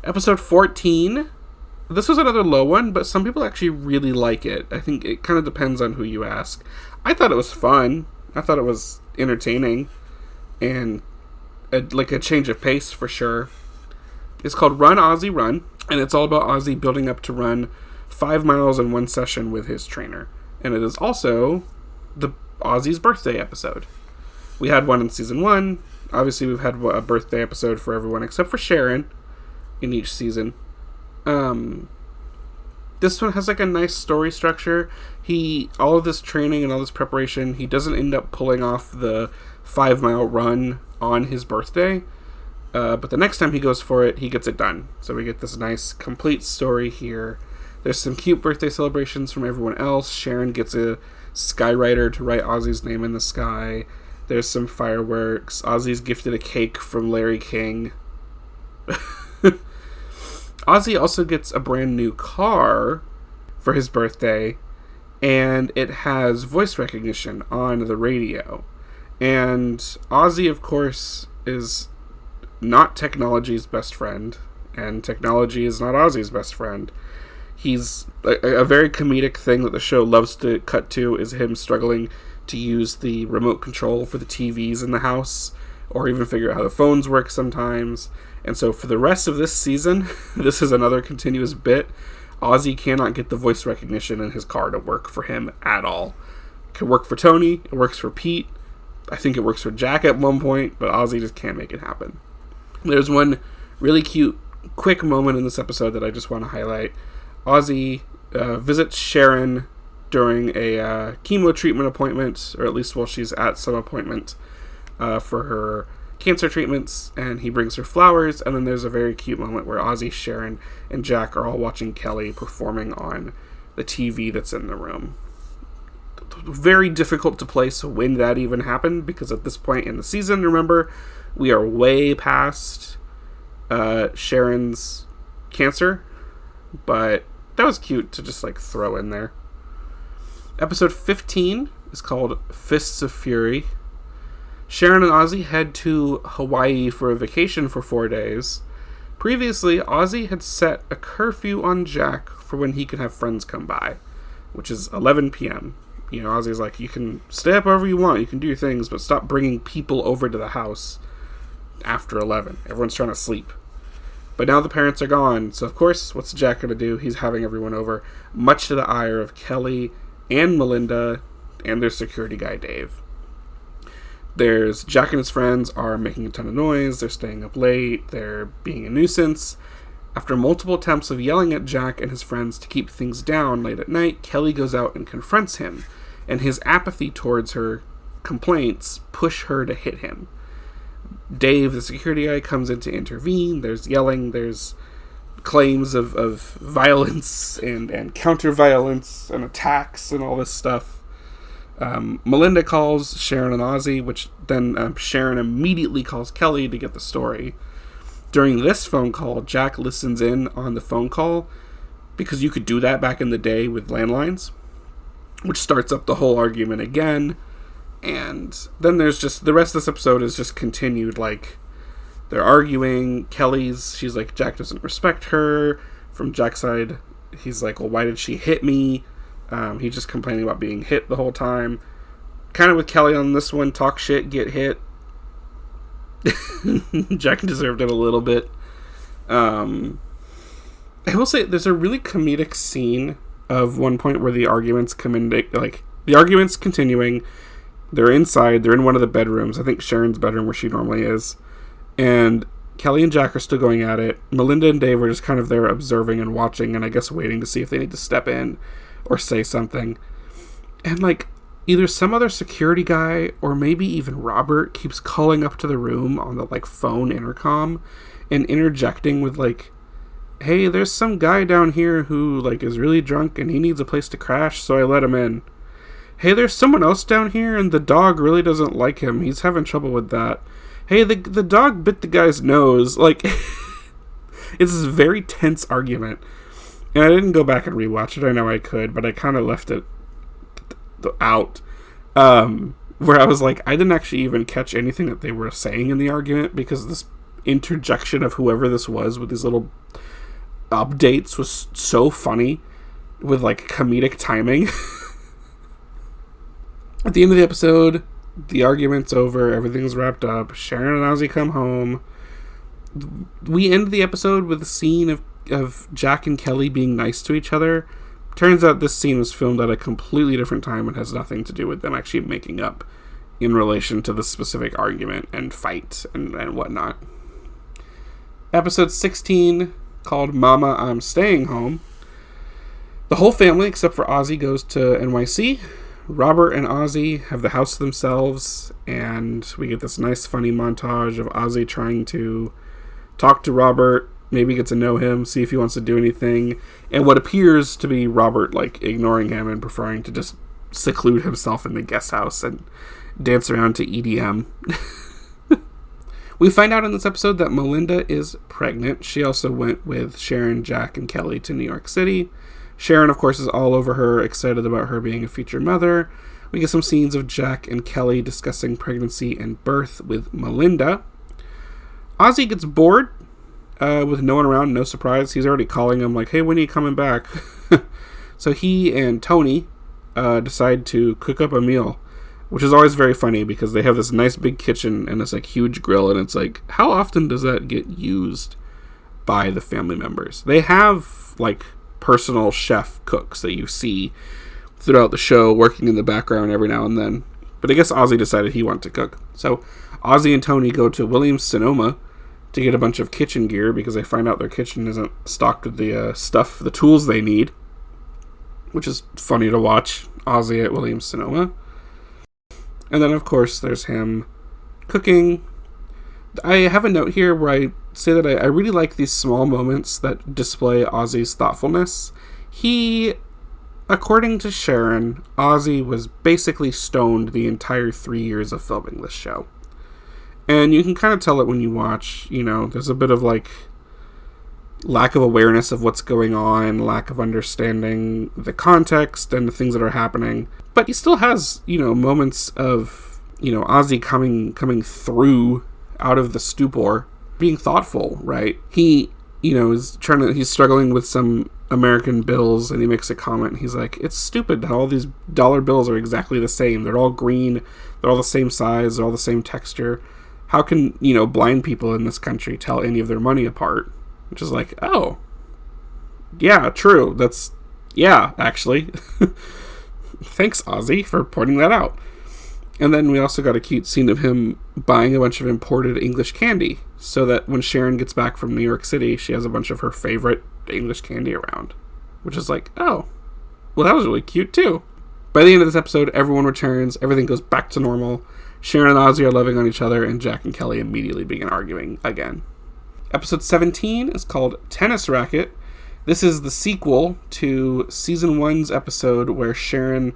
Episode 14. This was another low one, but some people actually really like it. I think it kind of depends on who you ask. I thought it was fun. I thought it was entertaining and like a change of pace for sure. It's called Run, Ozzy, Run, and it's all about Ozzy building up to run 5 miles in one session with his trainer. And it is also Ozzy's birthday episode. We had one in season 1. Obviously, we've had a birthday episode for everyone except for Sharon in each season. This one has, like, a nice story structure. All of this training and all this preparation, he doesn't end up pulling off the 5-mile run on his birthday. But the next time he goes for it, he gets it done. So we get this nice, complete story here. There's some cute birthday celebrations from everyone else. Sharon gets a skywriter to write Ozzy's name in the sky. There's some fireworks. Ozzy's gifted a cake from Larry King. Ozzy also gets a brand new car for his birthday, and it has voice recognition on the radio. And Ozzy, of course, is not technology's best friend, and technology is not Ozzy's best friend. He's a very comedic thing that the show loves to cut to is him struggling to use the remote control for the TVs in the house, or even figure out how the phones work sometimes. And so for the rest of this season, this is another continuous bit. Ozzy cannot get the voice recognition in his car to work for him at all. It can work for Tony, it works for Pete, I think it works for Jack at one point, but Ozzy just can't make it happen. There's one really cute, quick moment in this episode that I just want to highlight. Ozzy visits Sharon during a chemo treatment appointment, or at least while she's at some appointment for her cancer treatments, and he brings her flowers, and then there's a very cute moment where Ozzy, Sharon, and Jack are all watching Kelly performing on the TV that's in the room. Very difficult to place when that even happened, because at this point in the season, remember, we are way past Sharon's cancer, but that was cute to just, like, throw in there. Episode 15 is called Fists of Fury. Sharon and Ozzy head to Hawaii for a vacation for 4 days. Previously, Ozzy had set a curfew on Jack for when he could have friends come by, which is 11 p.m. You know, Ozzy's like, you can stay up wherever you want, you can do your things, but stop bringing people over to the house after 11. Everyone's trying to sleep. But now the parents are gone, so of course, what's Jack going to do? He's having everyone over, much to the ire of Kelly and Melinda and their security guy, Dave. Jack and his friends are making a ton of noise, they're staying up late, they're being a nuisance. After multiple attempts of yelling at Jack and his friends to keep things down late at night, Kelly goes out and confronts him, and his apathy towards her complaints push her to hit him. Dave, the security guy, comes in to intervene. There's yelling, there's claims of violence and counter-violence and attacks and all this stuff. Melinda calls Sharon and Ozzy, which then Sharon immediately calls Kelly to get the story. During this phone call, Jack listens in on the phone call, because you could do that back in the day with landlines. which starts up the whole argument again. And then there's just, the rest of this episode is just continued, like, they're arguing. She's like, Jack doesn't respect her. From Jack's side, he's like, well, why did she hit me? He's just complaining about being hit the whole time. Kind of with Kelly on this one, talk shit, get hit. Jack deserved it a little bit. I will say, there's a really comedic scene of one point where the arguments come in, like, the arguments continuing. They're inside, they're in one of the bedrooms, I think Sharon's bedroom where she normally is, and Kelly and Jack are still going at it. Melinda and Dave are just kind of there observing and watching, and I guess waiting to see if they need to step in or say something. And, like, either some other security guy or maybe even Robert keeps calling up to the room on the, like, phone intercom and interjecting with, like, hey, there's some guy down here who, like, is really drunk and he needs a place to crash, so I let him in. Hey, there's someone else down here, and the dog really doesn't like him. He's having trouble with that. Hey, the dog bit the guy's nose. Like, it's this very tense argument. And I didn't go back and rewatch it. I know I could, but I kind of left it out. Where I was like, I didn't actually even catch anything that they were saying in the argument, because this interjection of whoever this was with these little updates was so funny with, like, comedic timing. At the end of the episode, the argument's over, everything's wrapped up, Sharon and Ozzy come home. We end the episode with a scene of Jack and Kelly being nice to each other. Turns out this scene was filmed at a completely different time and has nothing to do with them actually making up in relation to the specific argument and fight and whatnot. Episode 16, called Mama, I'm Staying Home. The whole family, except for Ozzy, goes to NYC. Robert and Ozzy have the house to themselves, and we get this nice funny montage of Ozzy trying to talk to Robert, maybe get to know him, see if he wants to do anything, and what appears to be Robert, like, ignoring him and preferring to just seclude himself in the guest house and dance around to EDM. We find out in this episode that Melinda is pregnant. She also went with Sharon, Jack, and Kelly to New York City. Sharon, of course, is all over her, excited about her being a future mother. We get some scenes of Jack and Kelly discussing pregnancy and birth with Melinda. Ozzy gets bored with no one around, no surprise. He's already calling him like, hey, when are you coming back? So he and Tony decide to cook up a meal, which is always very funny because they have this nice big kitchen and this, like, huge grill, and it's like, how often does that get used by the family members? They have, like, personal chef cooks that you see throughout the show working in the background every now and then. But I guess Ozzy decided he wanted to cook. So Ozzy and Tony go to Williams-Sonoma to get a bunch of kitchen gear because they find out their kitchen isn't stocked with the tools they need. Which is funny to watch Ozzy at Williams-Sonoma. And then, of course, there's him cooking. I have a note here where I say that I really like these small moments that display Ozzy's thoughtfulness. According to Sharon, Ozzy was basically stoned the entire 3 years of filming this show. And you can kind of tell it when you watch, there's a bit of, like, lack of awareness of what's going on, lack of understanding the context and the things that are happening. But he still has, moments of, Ozzy coming through out of the stupor, being thoughtful, right? He, he's struggling with some American bills, and he makes a comment. He's like, it's stupid how all these dollar bills are exactly the same. They're all green. They're all the same size. They're all the same texture. How can, blind people in this country tell any of their money apart? Which is like, oh, yeah, true. Actually. Thanks, Ozzy, for pointing that out. And then we also got a cute scene of him buying a bunch of imported English candy so that when Sharon gets back from New York City, she has a bunch of her favorite English candy around. Which is like, oh, well, that was really cute, too. By the end of this episode, everyone returns. Everything goes back to normal. Sharon and Ozzy are loving on each other, and Jack and Kelly immediately begin arguing again. Episode 17 is called Tennis Racket. This is the sequel to Season 1's episode where Sharon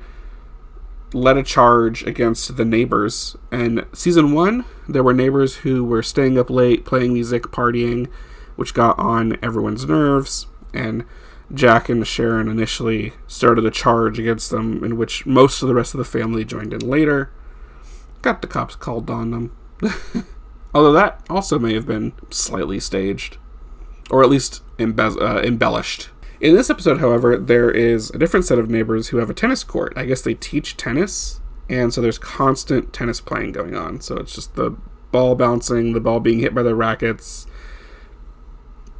led a charge against the neighbors. And Season 1, there were neighbors who were staying up late, playing music, partying, which got on everyone's nerves. And Jack and Sharon initially started a charge against them, in which most of the rest of the family joined in later. Got the cops called on them. Although that also may have been slightly staged, or at least embellished. In this episode, however, there is a different set of neighbors who have a tennis court. I guess they teach tennis, and so there's constant tennis playing going on. So it's just the ball bouncing, the ball being hit by the rackets,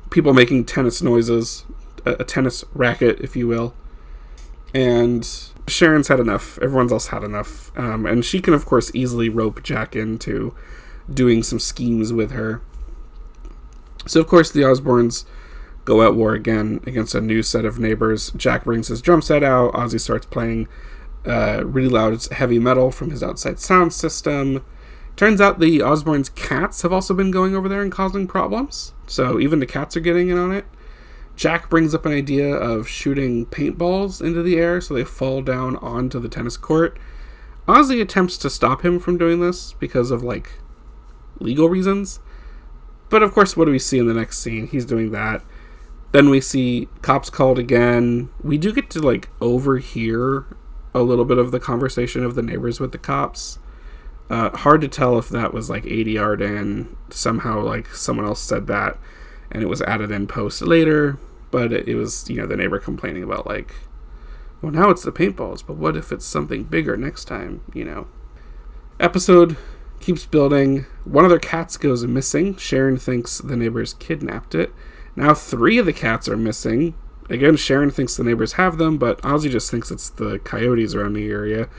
people making tennis noises, a tennis racket, if you will. And Sharon's had enough. Everyone else had enough. And she can, of course, easily rope Jack into doing some schemes with her. So, of course, the Osbournes go at war again against a new set of neighbors. Jack brings his drum set out. Ozzy starts playing really loud heavy metal from his outside sound system. Turns out the Osbournes' cats have also been going over there and causing problems. So even the cats are getting in on it. Jack brings up an idea of shooting paintballs into the air so they fall down onto the tennis court. Ozzy attempts to stop him from doing this because of, legal reasons. But, of course, what do we see in the next scene? He's doing that. Then we see cops called again. We do get to, overhear a little bit of the conversation of the neighbors with the cops. Hard to tell if that was, ADR'd in. Somehow, someone else said that, and it was added in post later. But it was, the neighbor complaining about, well, now it's the paintballs, but what if it's something bigger next time, Episode keeps building. One of their cats goes missing. Sharon thinks the neighbors kidnapped it. Now 3 of the cats are missing. Again, Sharon thinks the neighbors have them, but Ozzy just thinks it's the coyotes around the area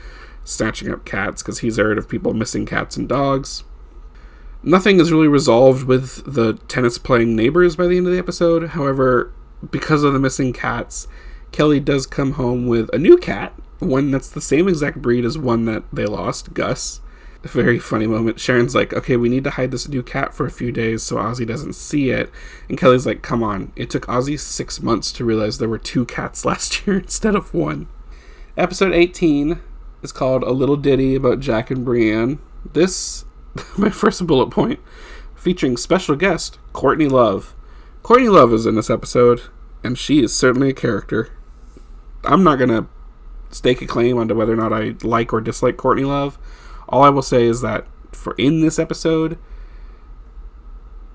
snatching up cats, because he's heard of people missing cats and dogs. Nothing is really resolved with the tennis-playing neighbors by the end of the episode. However, because of the missing cats, Kelly does come home with a new cat, one that's the same exact breed as one that they lost, Gus. A very funny moment. Sharon's like, okay, we need to hide this new cat for a few days so Ozzy doesn't see it. And Kelly's like, come on. It took Ozzy 6 months to realize there were 2 cats last year instead of 1. Episode 18 is called A Little Ditty About Jack and Brienne. This, my first bullet point, featuring special guest Courtney Love. Courtney Love is in this episode, and she is certainly a character. I'm not going to stake a claim onto whether or not I like or dislike Courtney Love. All I will say is that in this episode,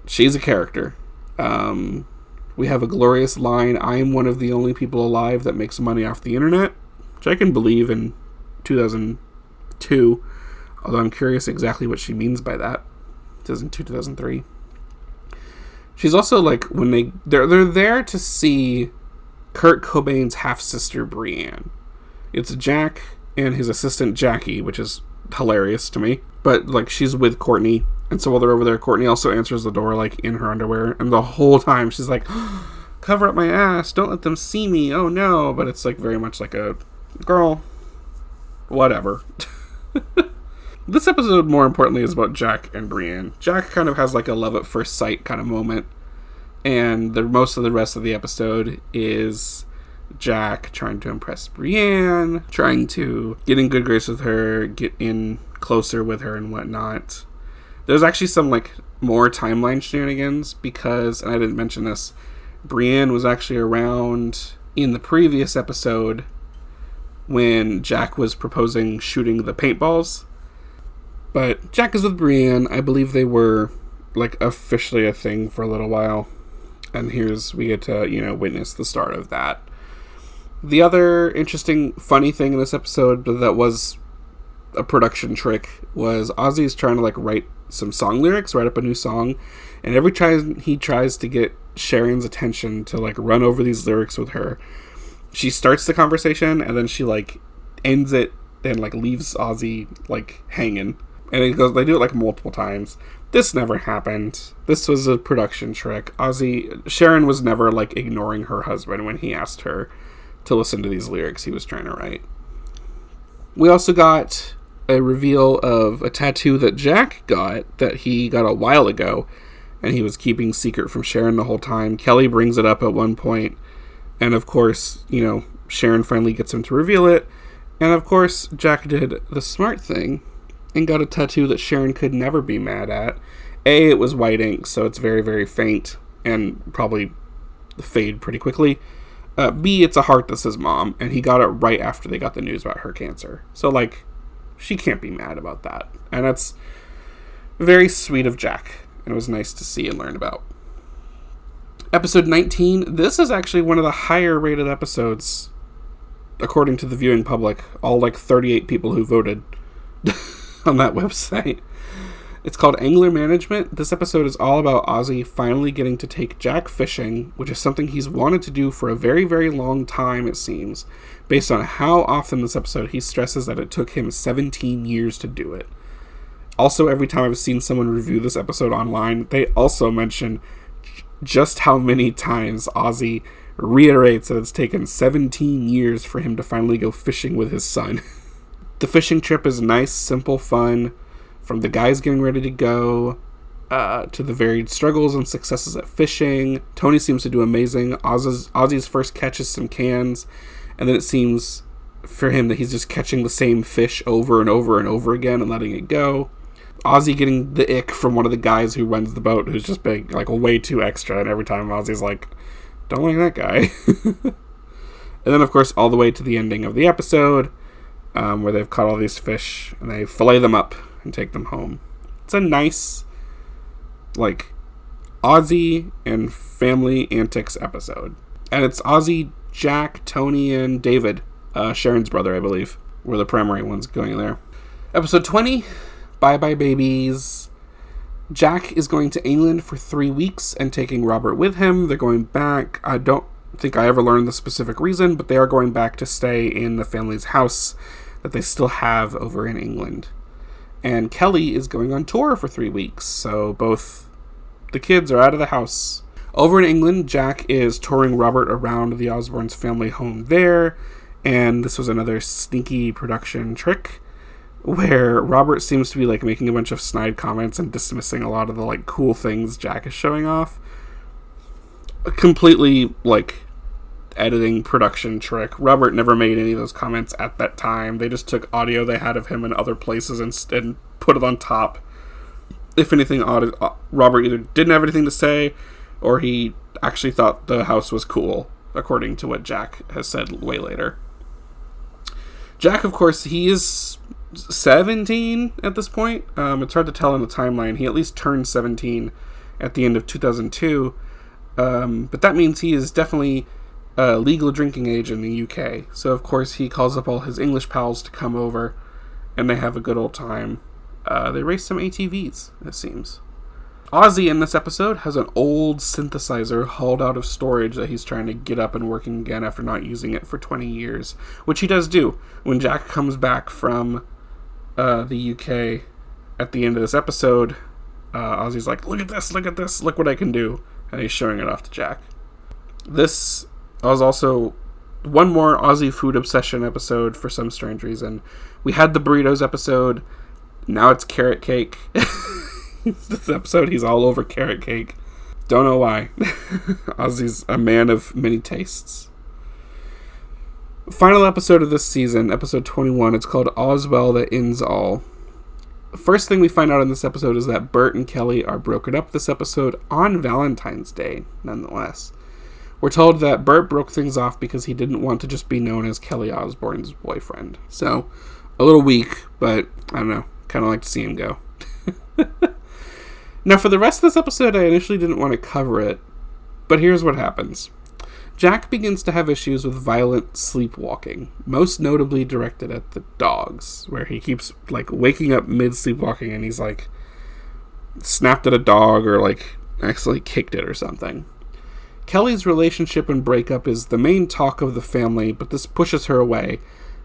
she's a character. We have a glorious line, I am one of the only people alive that makes money off the internet, which I can believe in 2002, although I'm curious exactly what she means by that. 2002, 2003. She's also when they're there to see Kurt Cobain's half-sister Brienne. It's Jack and his assistant Jackie, which is hilarious to me. But she's with Courtney, and so while they're over there, Courtney also answers the door in her underwear, and the whole time she's like, cover up my ass, don't let them see me, oh no. But it's very much like a girl, whatever. This episode, more importantly, is about Jack and Brienne. Jack kind of has a love at first sight kind of moment, and most of the rest of the episode is Jack trying to impress Brienne, trying to get in good grace with her, get in closer with her and whatnot. There's actually some more timeline shenanigans because, and I didn't mention this, Brienne was actually around in the previous episode when Jack was proposing shooting the paintballs. But Jack is with Brienne. I believe they were officially a thing for a little while. And we get to, witness the start of that. The other interesting, funny thing in this episode that was a production trick was Ozzy's trying to write some song lyrics, write up a new song. And every time he tries to get Sharon's attention to run over these lyrics with her, she starts the conversation and then she ends it and leaves Ozzy hanging. And they do it multiple times. This never happened. This was a production trick. Sharon was never ignoring her husband when he asked her to listen to these lyrics he was trying to write. We also got a reveal of a tattoo that Jack got that he got a while ago, and he was keeping secret from Sharon the whole time. Kelly brings it up at one point, and of course, Sharon finally gets him to reveal it. And of course, Jack did the smart thing and got a tattoo that Sharon could never be mad at. It was white ink, so it's very, very faint and probably fade pretty quickly. B, it's a heart that says mom, and he got it right after they got the news about her cancer. So, like, she can't be mad about that. And that's very sweet of Jack, and it was nice to see and learn about. Episode 19, this is actually one of the higher rated episodes, according to the viewing public. All, like, 38 people who voted on that website. It's called Angler Management. This episode is all about Ozzy finally getting to take Jack fishing, which is something he's wanted to do for a very, very long time, it seems, based on how often this episode he stresses that it took him 17 years to do it. Also, every time I've seen someone review this episode online, they also mention just how many times Ozzy reiterates that it's taken 17 years for him to finally go fishing with his son. The fishing trip is nice, simple, fun. From the guys getting ready to go, to the varied struggles and successes at fishing. Tony seems to do amazing. Ozzy's first catches some cans, and then it seems for him that he's just catching the same fish over and over and over again and letting it go. Ozzy getting the ick from one of the guys who runs the boat, who's just being, like, way too extra, and every time Ozzy's like, don't like that guy. And then, of course, all the way to the ending of the episode, where they've caught all these fish, and they fillet them up and take them home. It's a nice, like, Ozzy and family antics episode. And it's Ozzy, Jack, Tony, and David, Sharon's brother, I believe, were the primary ones going there. Episode 20, Bye Bye Babies. Jack is going to England for 3 weeks and taking Robert with him. They're going back. I don't think I ever learned the specific reason, but they are going back to stay in the family's house that they still have over in England. And Kelly is going on tour for 3 weeks, so both the kids are out of the house. Over in England, Jack is touring Robert around the Osbournes family home there, and this was another sneaky production trick where Robert seems to be, like, making a bunch of snide comments and dismissing a lot of the, like, cool things Jack is showing off. A completely, like, editing production trick. Robert never made any of those comments at that time. They just took audio they had of him in other places and put it on top. If anything, Robert either didn't have anything to say, or he actually thought the house was cool, according to what Jack has said way later. Jack, of course, he is 17 at this point. It's hard to tell in the timeline. He at least turned 17 at the end of 2002. But that means he is definitely legal drinking age in the UK. So, of course, he calls up all his English pals to come over, and they have a good old time. They race some ATVs, it seems. Ozzy in this episode has an old synthesizer hauled out of storage that he's trying to get up and working again after not using it for 20 years, which he does do. When Jack comes back from the UK at the end of this episode, Ozzy's like, look at this, look what I can do. And he's showing it off to Jack. This was also one more Ozzy food obsession episode for some strange reason. We had the burritos episode. Now it's carrot cake. This episode, he's all over carrot cake. Don't know why. Ozzy's a man of many tastes. Final episode of this season, episode 21. It's called All's Well That Ends All. First thing we find out in this episode is that Bert and Kelly are broken up this episode on Valentine's Day, nonetheless. We're told that Bert broke things off because he didn't want to just be known as Kelly Osbourne's boyfriend. So, a little weak, but I don't know. Kind of like to see him go. Now, for the rest of this episode, I initially didn't want to cover it, but here's what happens. Jack begins to have issues with violent sleepwalking, most notably directed at the dogs, where he keeps, like, waking up mid-sleepwalking and he's, like, snapped at a dog or, like, actually kicked it or something. Kelly's relationship and breakup is the main talk of the family, but this pushes her away,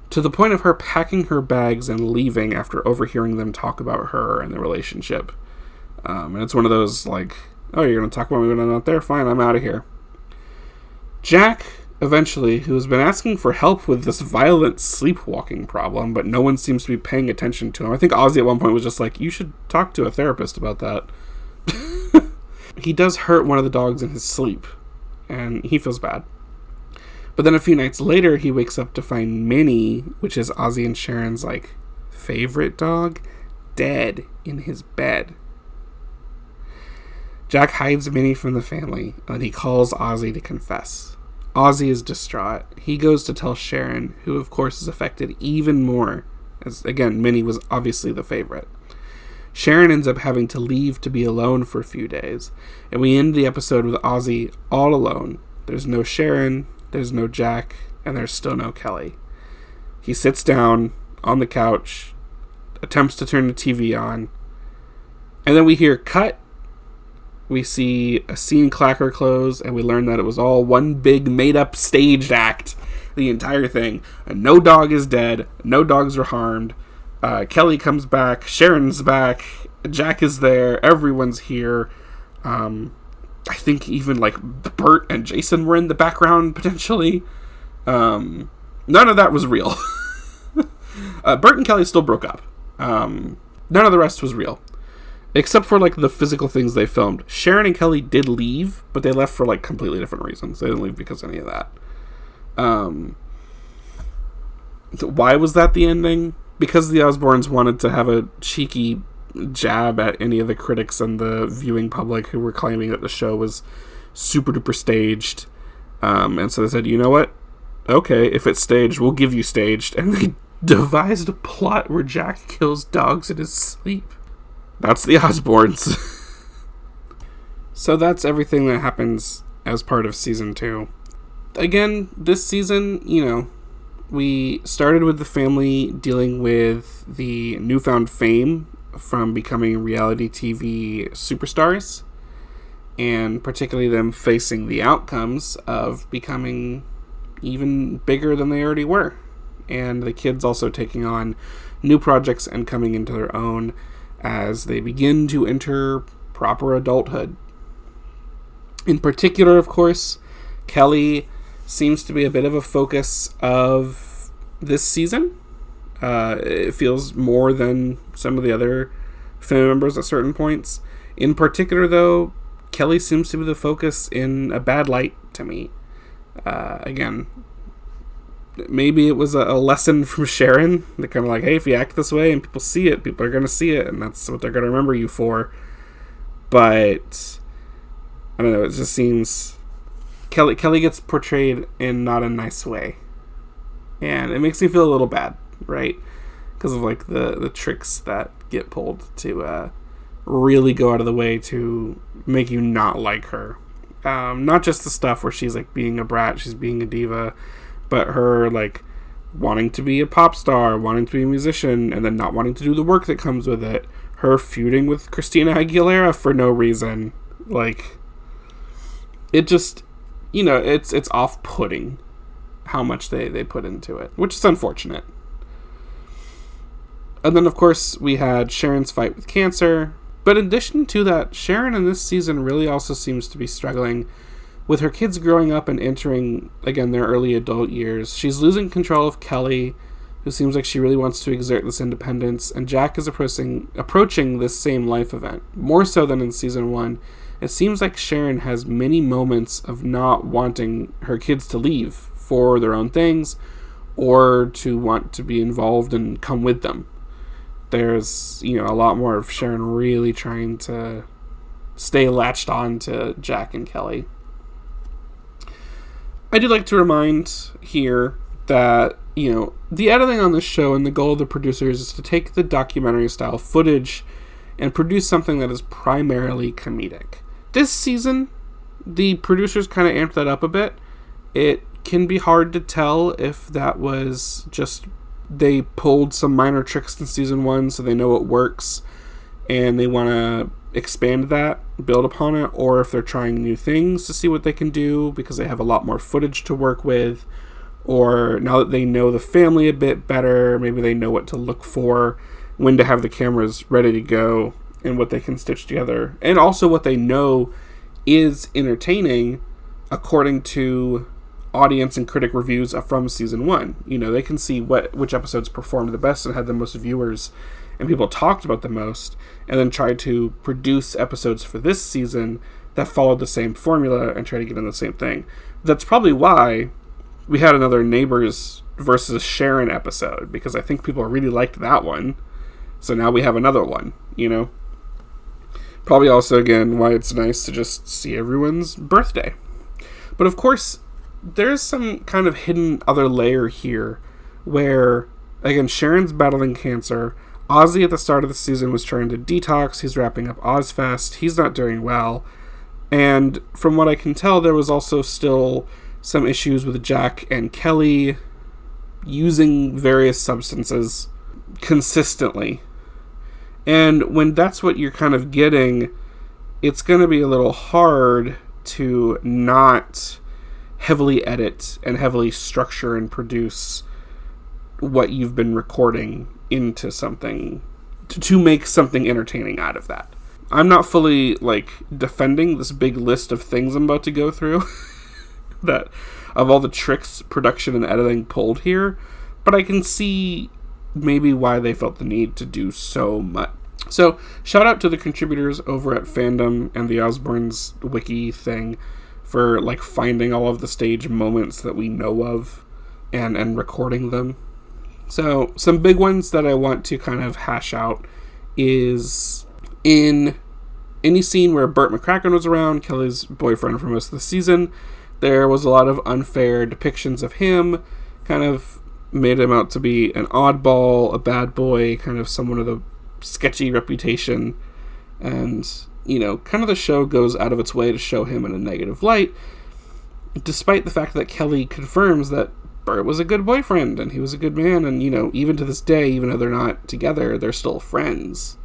to the point of her packing her bags and leaving after overhearing them talk about her and the relationship. And it's one of those, like, oh, you're going to talk about me when I'm not there? Fine, I'm out of here. Jack, eventually, who has been asking for help with this violent sleepwalking problem, but no one seems to be paying attention to him. I think Ozzy at one point was just like, you should talk to a therapist about that. He does hurt one of the dogs in his sleep, and he feels bad. But then a few nights later, he wakes up to find Minnie, which is Ozzy and Sharon's, like, favorite dog, dead in his bed. Jack hides Minnie from the family, and he calls Ozzy to confess. Ozzy is distraught. He goes to tell Sharon, who of course is affected even more, as again, Minnie was obviously the favorite. Sharon ends up having to leave to be alone for a few days, and we end the episode with Ozzy all alone. There's no Sharon, there's no Jack, and there's still no Kelly. He sits down on the couch, attempts to turn the TV on, and then we hear cut. We see a scene clacker close, and we learn that it was all one big made-up staged act, the entire thing. And no dog is dead, no dogs were harmed. Kelly comes back, Sharon's back, Jack is there, everyone's here. I think even like Bert and Jason were in the background potentially. None of that was real. Bert and Kelly still broke up. None of the rest was real, except for like the physical things they filmed. Sharon and Kelly did leave, but they left for like completely different reasons. They didn't leave because of any of that. Why was that the ending? Because the Osbournes wanted to have a cheeky jab at any of the critics and the viewing public who were claiming that the show was super duper staged. And so they said, you know what? Okay, if it's staged, we'll give you staged. And they devised a plot where Jack kills dogs in his sleep. That's the Osbournes. So that's everything that happens as part of season 2. Again, this season, we started with the family dealing with the newfound fame from becoming reality TV superstars, and particularly them facing the outcomes of becoming even bigger than they already were. And the kids also taking on new projects and coming into their own as they begin to enter proper adulthood. In particular, of course, Kelly seems to be a bit of a focus of this season. It feels more than some of the other family members at certain points. In particular, though, Kelly seems to be the focus in a bad light to me. Again, maybe it was a lesson from Sharon. They're kind of like, hey, if you act this way and people see it, people are going to see it, and that's what they're going to remember you for. But I don't know, it just seems Kelly gets portrayed in not a nice way, and it makes me feel a little bad, right? Because of like the tricks that get pulled to really go out of the way to make you not like her. Not just the stuff where she's like being a brat, she's being a diva, but her like wanting to be a pop star, wanting to be a musician, and then not wanting to do the work that comes with it. Her feuding with Christina Aguilera for no reason. Like, it just, it's off-putting how much they put into it, which is unfortunate. And then, of course, we had Sharon's fight with cancer. But in addition to that, Sharon in this season really also seems to be struggling with her kids growing up and entering, again, their early adult years. She's losing control of Kelly, who seems like she really wants to exert this independence, and Jack is approaching this same life event, more so than in season 1. It seems like Sharon has many moments of not wanting her kids to leave for their own things, or to want to be involved and come with them. There's, a lot more of Sharon really trying to stay latched on to Jack and Kelly. I do like to remind here that, the editing on this show and the goal of the producers is to take the documentary-style footage and produce something that is primarily comedic. This season, the producers kind of amped that up a bit. It can be hard to tell if that was just they pulled some minor tricks in season 1 so they know it works and they want to expand that, build upon it, or if they're trying new things to see what they can do because they have a lot more footage to work with, or now that they know the family a bit better, maybe they know what to look for, when to have the cameras ready to go, and what they can stitch together, and also what they know is entertaining according to audience and critic reviews from season 1. They can see which episodes performed the best and had the most viewers and people talked about the most, and then try to produce episodes for this season that followed the same formula and try to get in the same thing. That's probably why we had another Neighbors versus Sharon episode, because I think people really liked that one, so now we have another one. Probably also, again, why it's nice to just see everyone's birthday. But of course, there's some kind of hidden other layer here where, again, Sharon's battling cancer. Ozzy at the start of the season was trying to detox. He's wrapping up Ozfest. He's not doing well. And from what I can tell, there was also still some issues with Jack and Kelly using various substances consistently. And when that's what you're kind of getting, it's going to be a little hard to not heavily edit and heavily structure and produce what you've been recording into something to make something entertaining out of that. I'm not fully defending this big list of things I'm about to go through that of all the tricks production and editing pulled here, but I can see maybe why they felt the need to do so much. So shout out to the contributors over at Fandom and the Osbournes wiki thing for finding all of the stage moments that we know of and recording them. So some big ones that I want to kind of hash out is in any scene where Burt McCracken was around, Kelly's boyfriend for most of the season, there was a lot of unfair depictions of him, kind of made him out to be an oddball, a bad boy, kind of someone with a sketchy reputation, and, kind of the show goes out of its way to show him in a negative light, despite the fact that Kelly confirms that Burt was a good boyfriend, and he was a good man, and, even to this day, even though they're not together, they're still friends.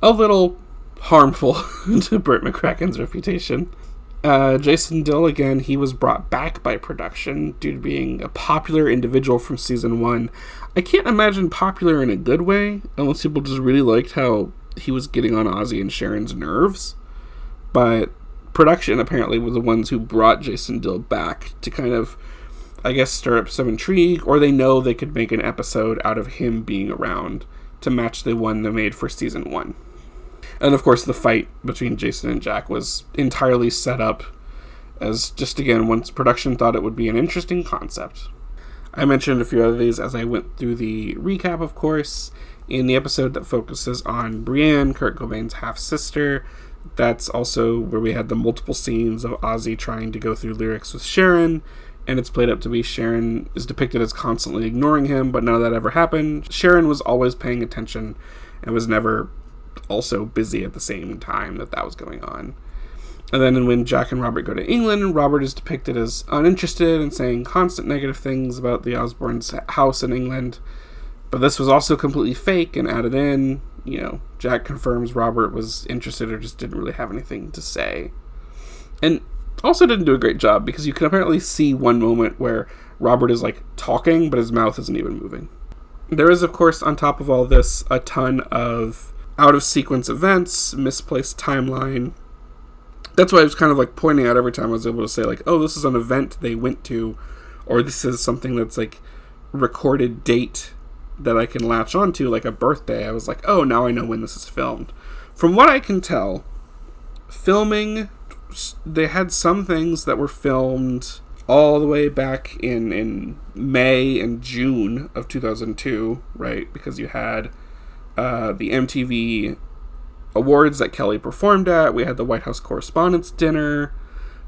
A little harmful to Burt McCracken's reputation. Jason Dill, again, he was brought back by production due to being a popular individual from season 1. I can't imagine popular in a good way, unless people just really liked how he was getting on Ozzy and Sharon's nerves. But production apparently were the ones who brought Jason Dill back to kind of, I guess, stir up some intrigue, or they know they could make an episode out of him being around to match the one they made for season 1. And of course, the fight between Jason and Jack was entirely set up as just, again, once production thought it would be an interesting concept. I mentioned a few of these as I went through the recap, of course. In the episode that focuses on Brienne, Kurt Cobain's half-sister, that's also where we had the multiple scenes of Ozzy trying to go through lyrics with Sharon, and it's played up to be Sharon is depicted as constantly ignoring him, but none of that ever happened. Sharon was always paying attention and was never also busy at the same time that was going on. And then when Jack and Robert go to England, Robert is depicted as uninterested and saying constant negative things about the Osbournes' house in England. But this was also completely fake and added in. Jack confirms Robert was interested or just didn't really have anything to say. And also didn't do a great job because you can apparently see one moment where Robert is talking, but his mouth isn't even moving. There is, of course, on top of all this, a ton of out-of-sequence events, misplaced timeline. That's why I was kind of pointing out every time I was able to say oh, this is an event they went to, or this is something that's recorded date that I can latch onto, like a birthday. I was oh, now I know when this is filmed. From what I can tell, filming, they had some things that were filmed all the way back in May and June of 2002, right? Because you had the MTV Awards that Kelly performed at. We had the White House Correspondents' Dinner.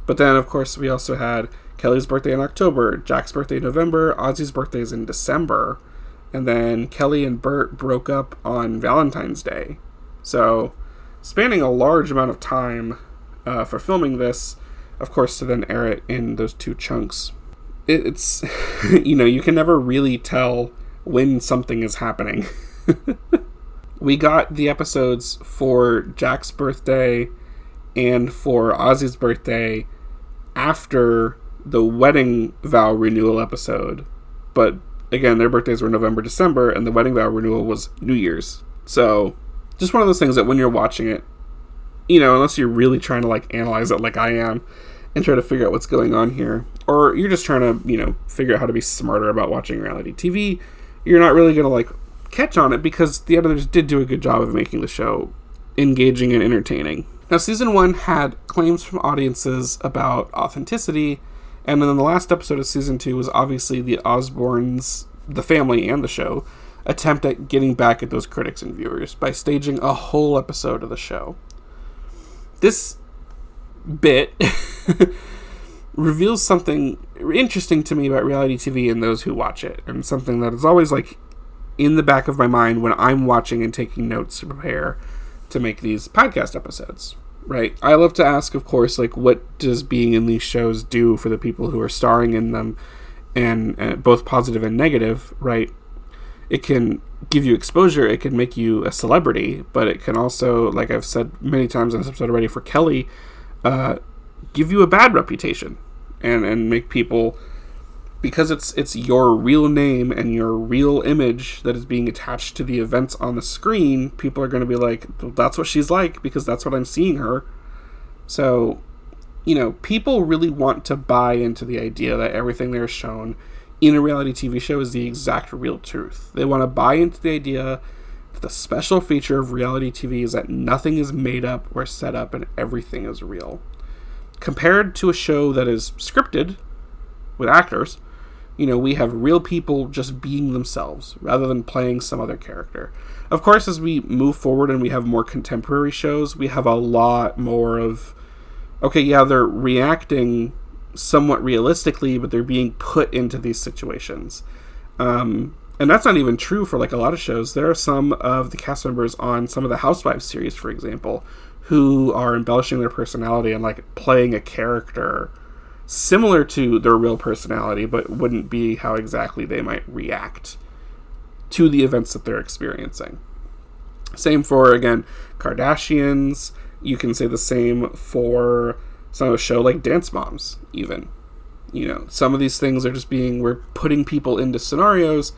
But then, of course, we also had Kelly's birthday in October, Jack's birthday in November, Ozzy's birthday is in December. And then Kelly and Burt broke up on Valentine's Day. So, spanning a large amount of time for filming this, of course, to then air it in those two chunks. It's, you can never really tell when something is happening. We got the episodes for Jack's birthday and for Ozzy's birthday after the wedding vow renewal episode. But again, their birthdays were November, December, and the wedding vow renewal was New Year's. So, just one of those things that when you're watching it, unless you're really trying to analyze it like I am and try to figure out what's going on here, or you're just trying to, figure out how to be smarter about watching reality TV, you're not really going to catch on it because the editors did do a good job of making the show engaging and entertaining. Now, season 1 had claims from audiences about authenticity, and then the last episode of season 2 was obviously the Osbournes, the family and the show, attempt at getting back at those critics and viewers by staging a whole episode of the show. This bit reveals something interesting to me about reality TV and those who watch it, and something that is always like in the back of my mind when I'm watching and taking notes to prepare to make these podcast episodes, right? I love to ask, of course, like, what does being in these shows do for the people who are starring in them, and both positive and negative, right? It can give you exposure, it can make you a celebrity, but it can also, like I've said many times in this episode already for Kelly, give you a bad reputation, and make people, because it's your real name and your real image that is being attached to the events on the screen, people are going to be like, that's what she's like, because that's what I'm seeing her. So, people really want to buy into the idea that everything they're shown in a reality TV show is the exact real truth. They want to buy into the idea that the special feature of reality TV is that nothing is made up or set up and everything is real. Compared to a show that is scripted with actors, we have real people just being themselves rather than playing some other character. Of course, as we move forward and we have more contemporary shows, we have a lot more of, okay, yeah, they're reacting somewhat realistically, but they're being put into these situations. And that's not even true for like a lot of shows. There are some of the cast members on some of the Housewives series, for example, who are embellishing their personality and like playing a character similar to their real personality, but wouldn't be how exactly they might react to the events that they're experiencing. Same for, again, Kardashians. You can say the same for some of the show like Dance Moms, even. Some of these things are just we're putting people into scenarios,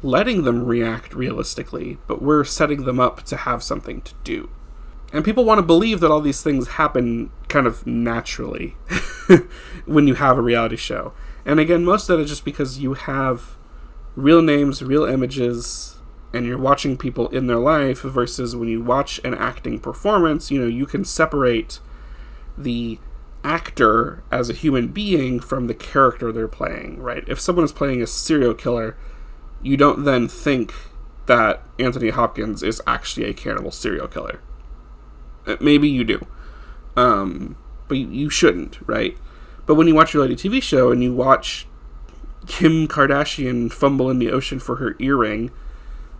letting them react realistically, but we're setting them up to have something to do. And people want to believe that all these things happen kind of naturally when you have a reality show. And again, most of that is just because you have real names, real images, and you're watching people in their life, versus when you watch an acting performance, you can separate the actor as a human being from the character they're playing, right? If someone is playing a serial killer, you don't then think that Anthony Hopkins is actually a cannibal serial killer. Maybe you do. But you shouldn't, right? But when you watch a reality TV show and you watch Kim Kardashian fumble in the ocean for her earring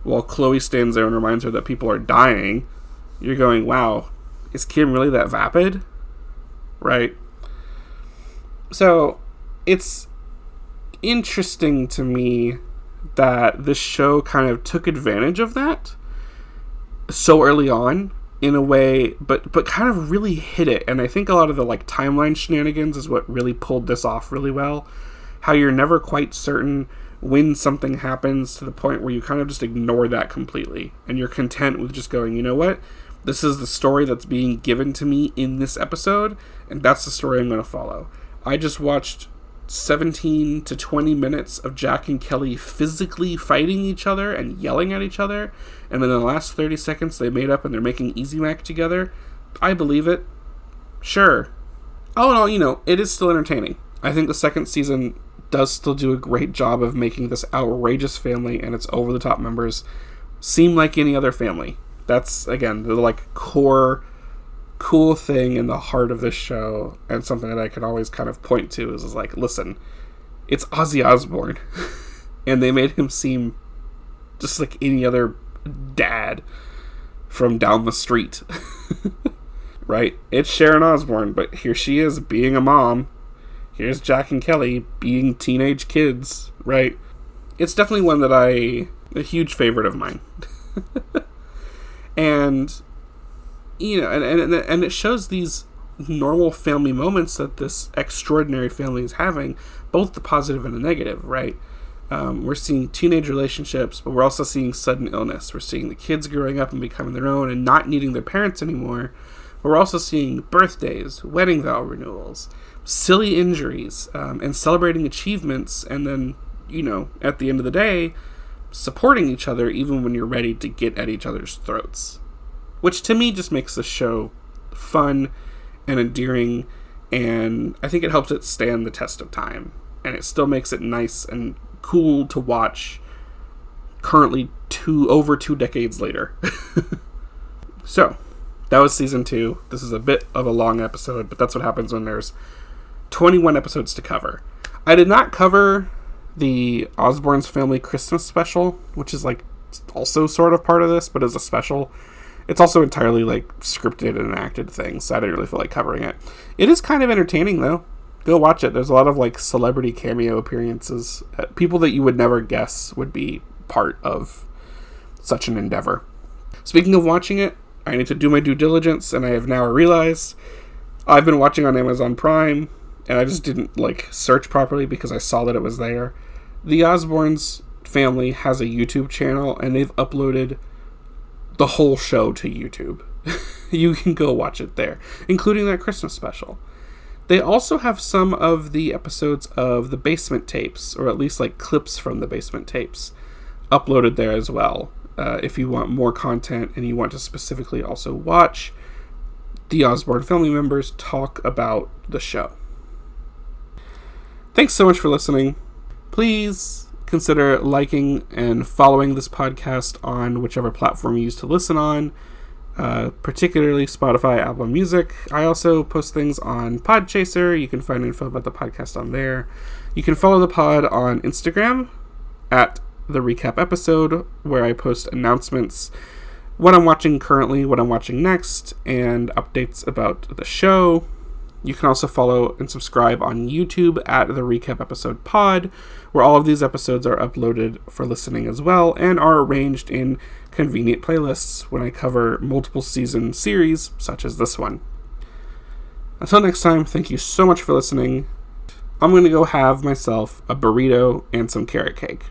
while Khloe stands there and reminds her that people are dying, you're going, wow, is Kim really that vapid? Right? So, it's interesting to me that this show kind of took advantage of that so early on, in a way, but kind of really hit it. And I think a lot of the like timeline shenanigans is what really pulled this off really well. How you're never quite certain when something happens, to the point where you kind of just ignore that completely, and you're content with just going, you know what, this is the story that's being given to me in this episode, and that's the story I'm going to follow. I just watched 17 to 20 minutes of Jack and Kelly physically fighting each other and yelling at each other, and then in the last 30 seconds they made up and they're making Easy Mac together. I believe it. Sure. Oh no, it is still entertaining. I think the second season does still do a great job of making this outrageous family and its over-the-top members seem like any other family. That's, again, the like core cool thing in the heart of this show, and something that I can always kind of point to is like, listen, it's Ozzy Osbourne, and they made him seem just like any other dad from down the street. Right? It's Sharon Osbourne, but here she is being a mom. Here's Jack and Kelly being teenage kids, right? It's definitely one that a huge favorite of mine. And and it shows these normal family moments that this extraordinary family is having, both the positive and the negative, right? We're seeing teenage relationships, but we're also seeing sudden illness. We're seeing the kids growing up and becoming their own and not needing their parents anymore. But we're also seeing birthdays, wedding vow renewals, silly injuries, and celebrating achievements, and then, at the end of the day, supporting each other even when you're ready to get at each other's throats. Which to me just makes the show fun and endearing, and I think it helps it stand the test of time. And it still makes it nice and cool to watch currently over 2 decades later. So, that was season 2. This is a bit of a long episode, but that's what happens when there's 21 episodes to cover. I did not cover the Osbournes family Christmas special, which is like also sort of part of this, but as a special. It's also entirely like scripted and acted thing, so I didn't really feel like covering it. It is kind of entertaining though. Go watch it. There's a lot of like celebrity cameo appearances. People that you would never guess would be part of such an endeavor. Speaking of watching it, I need to do my due diligence, and I have now realized I've been watching on Amazon Prime, and I just didn't like search properly because I saw that it was there. The Osbournes family has a YouTube channel, and they've uploaded the whole show to YouTube. You can go watch it there, including that Christmas special. They also have some of the episodes of the Basement Tapes, or at least like clips from the Basement Tapes, uploaded there as well. If you want more content and you want to specifically also watch the Osbourne family members talk about the show. Thanks so much for listening. Please consider liking and following this podcast on whichever platform you use to listen on, particularly Spotify, Apple Music. I also post things on Podchaser. You can find info about the podcast on there. You can follow the pod on Instagram at The Recap Episode, where I post announcements, what I'm watching currently, what I'm watching next, and updates about the show. You can also follow and subscribe on YouTube at The Recap Episode Pod, where all of these episodes are uploaded for listening as well, and are arranged in convenient playlists when I cover multiple season series, such as this one. Until next time, thank you so much for listening. I'm going to go have myself a burrito and some carrot cake.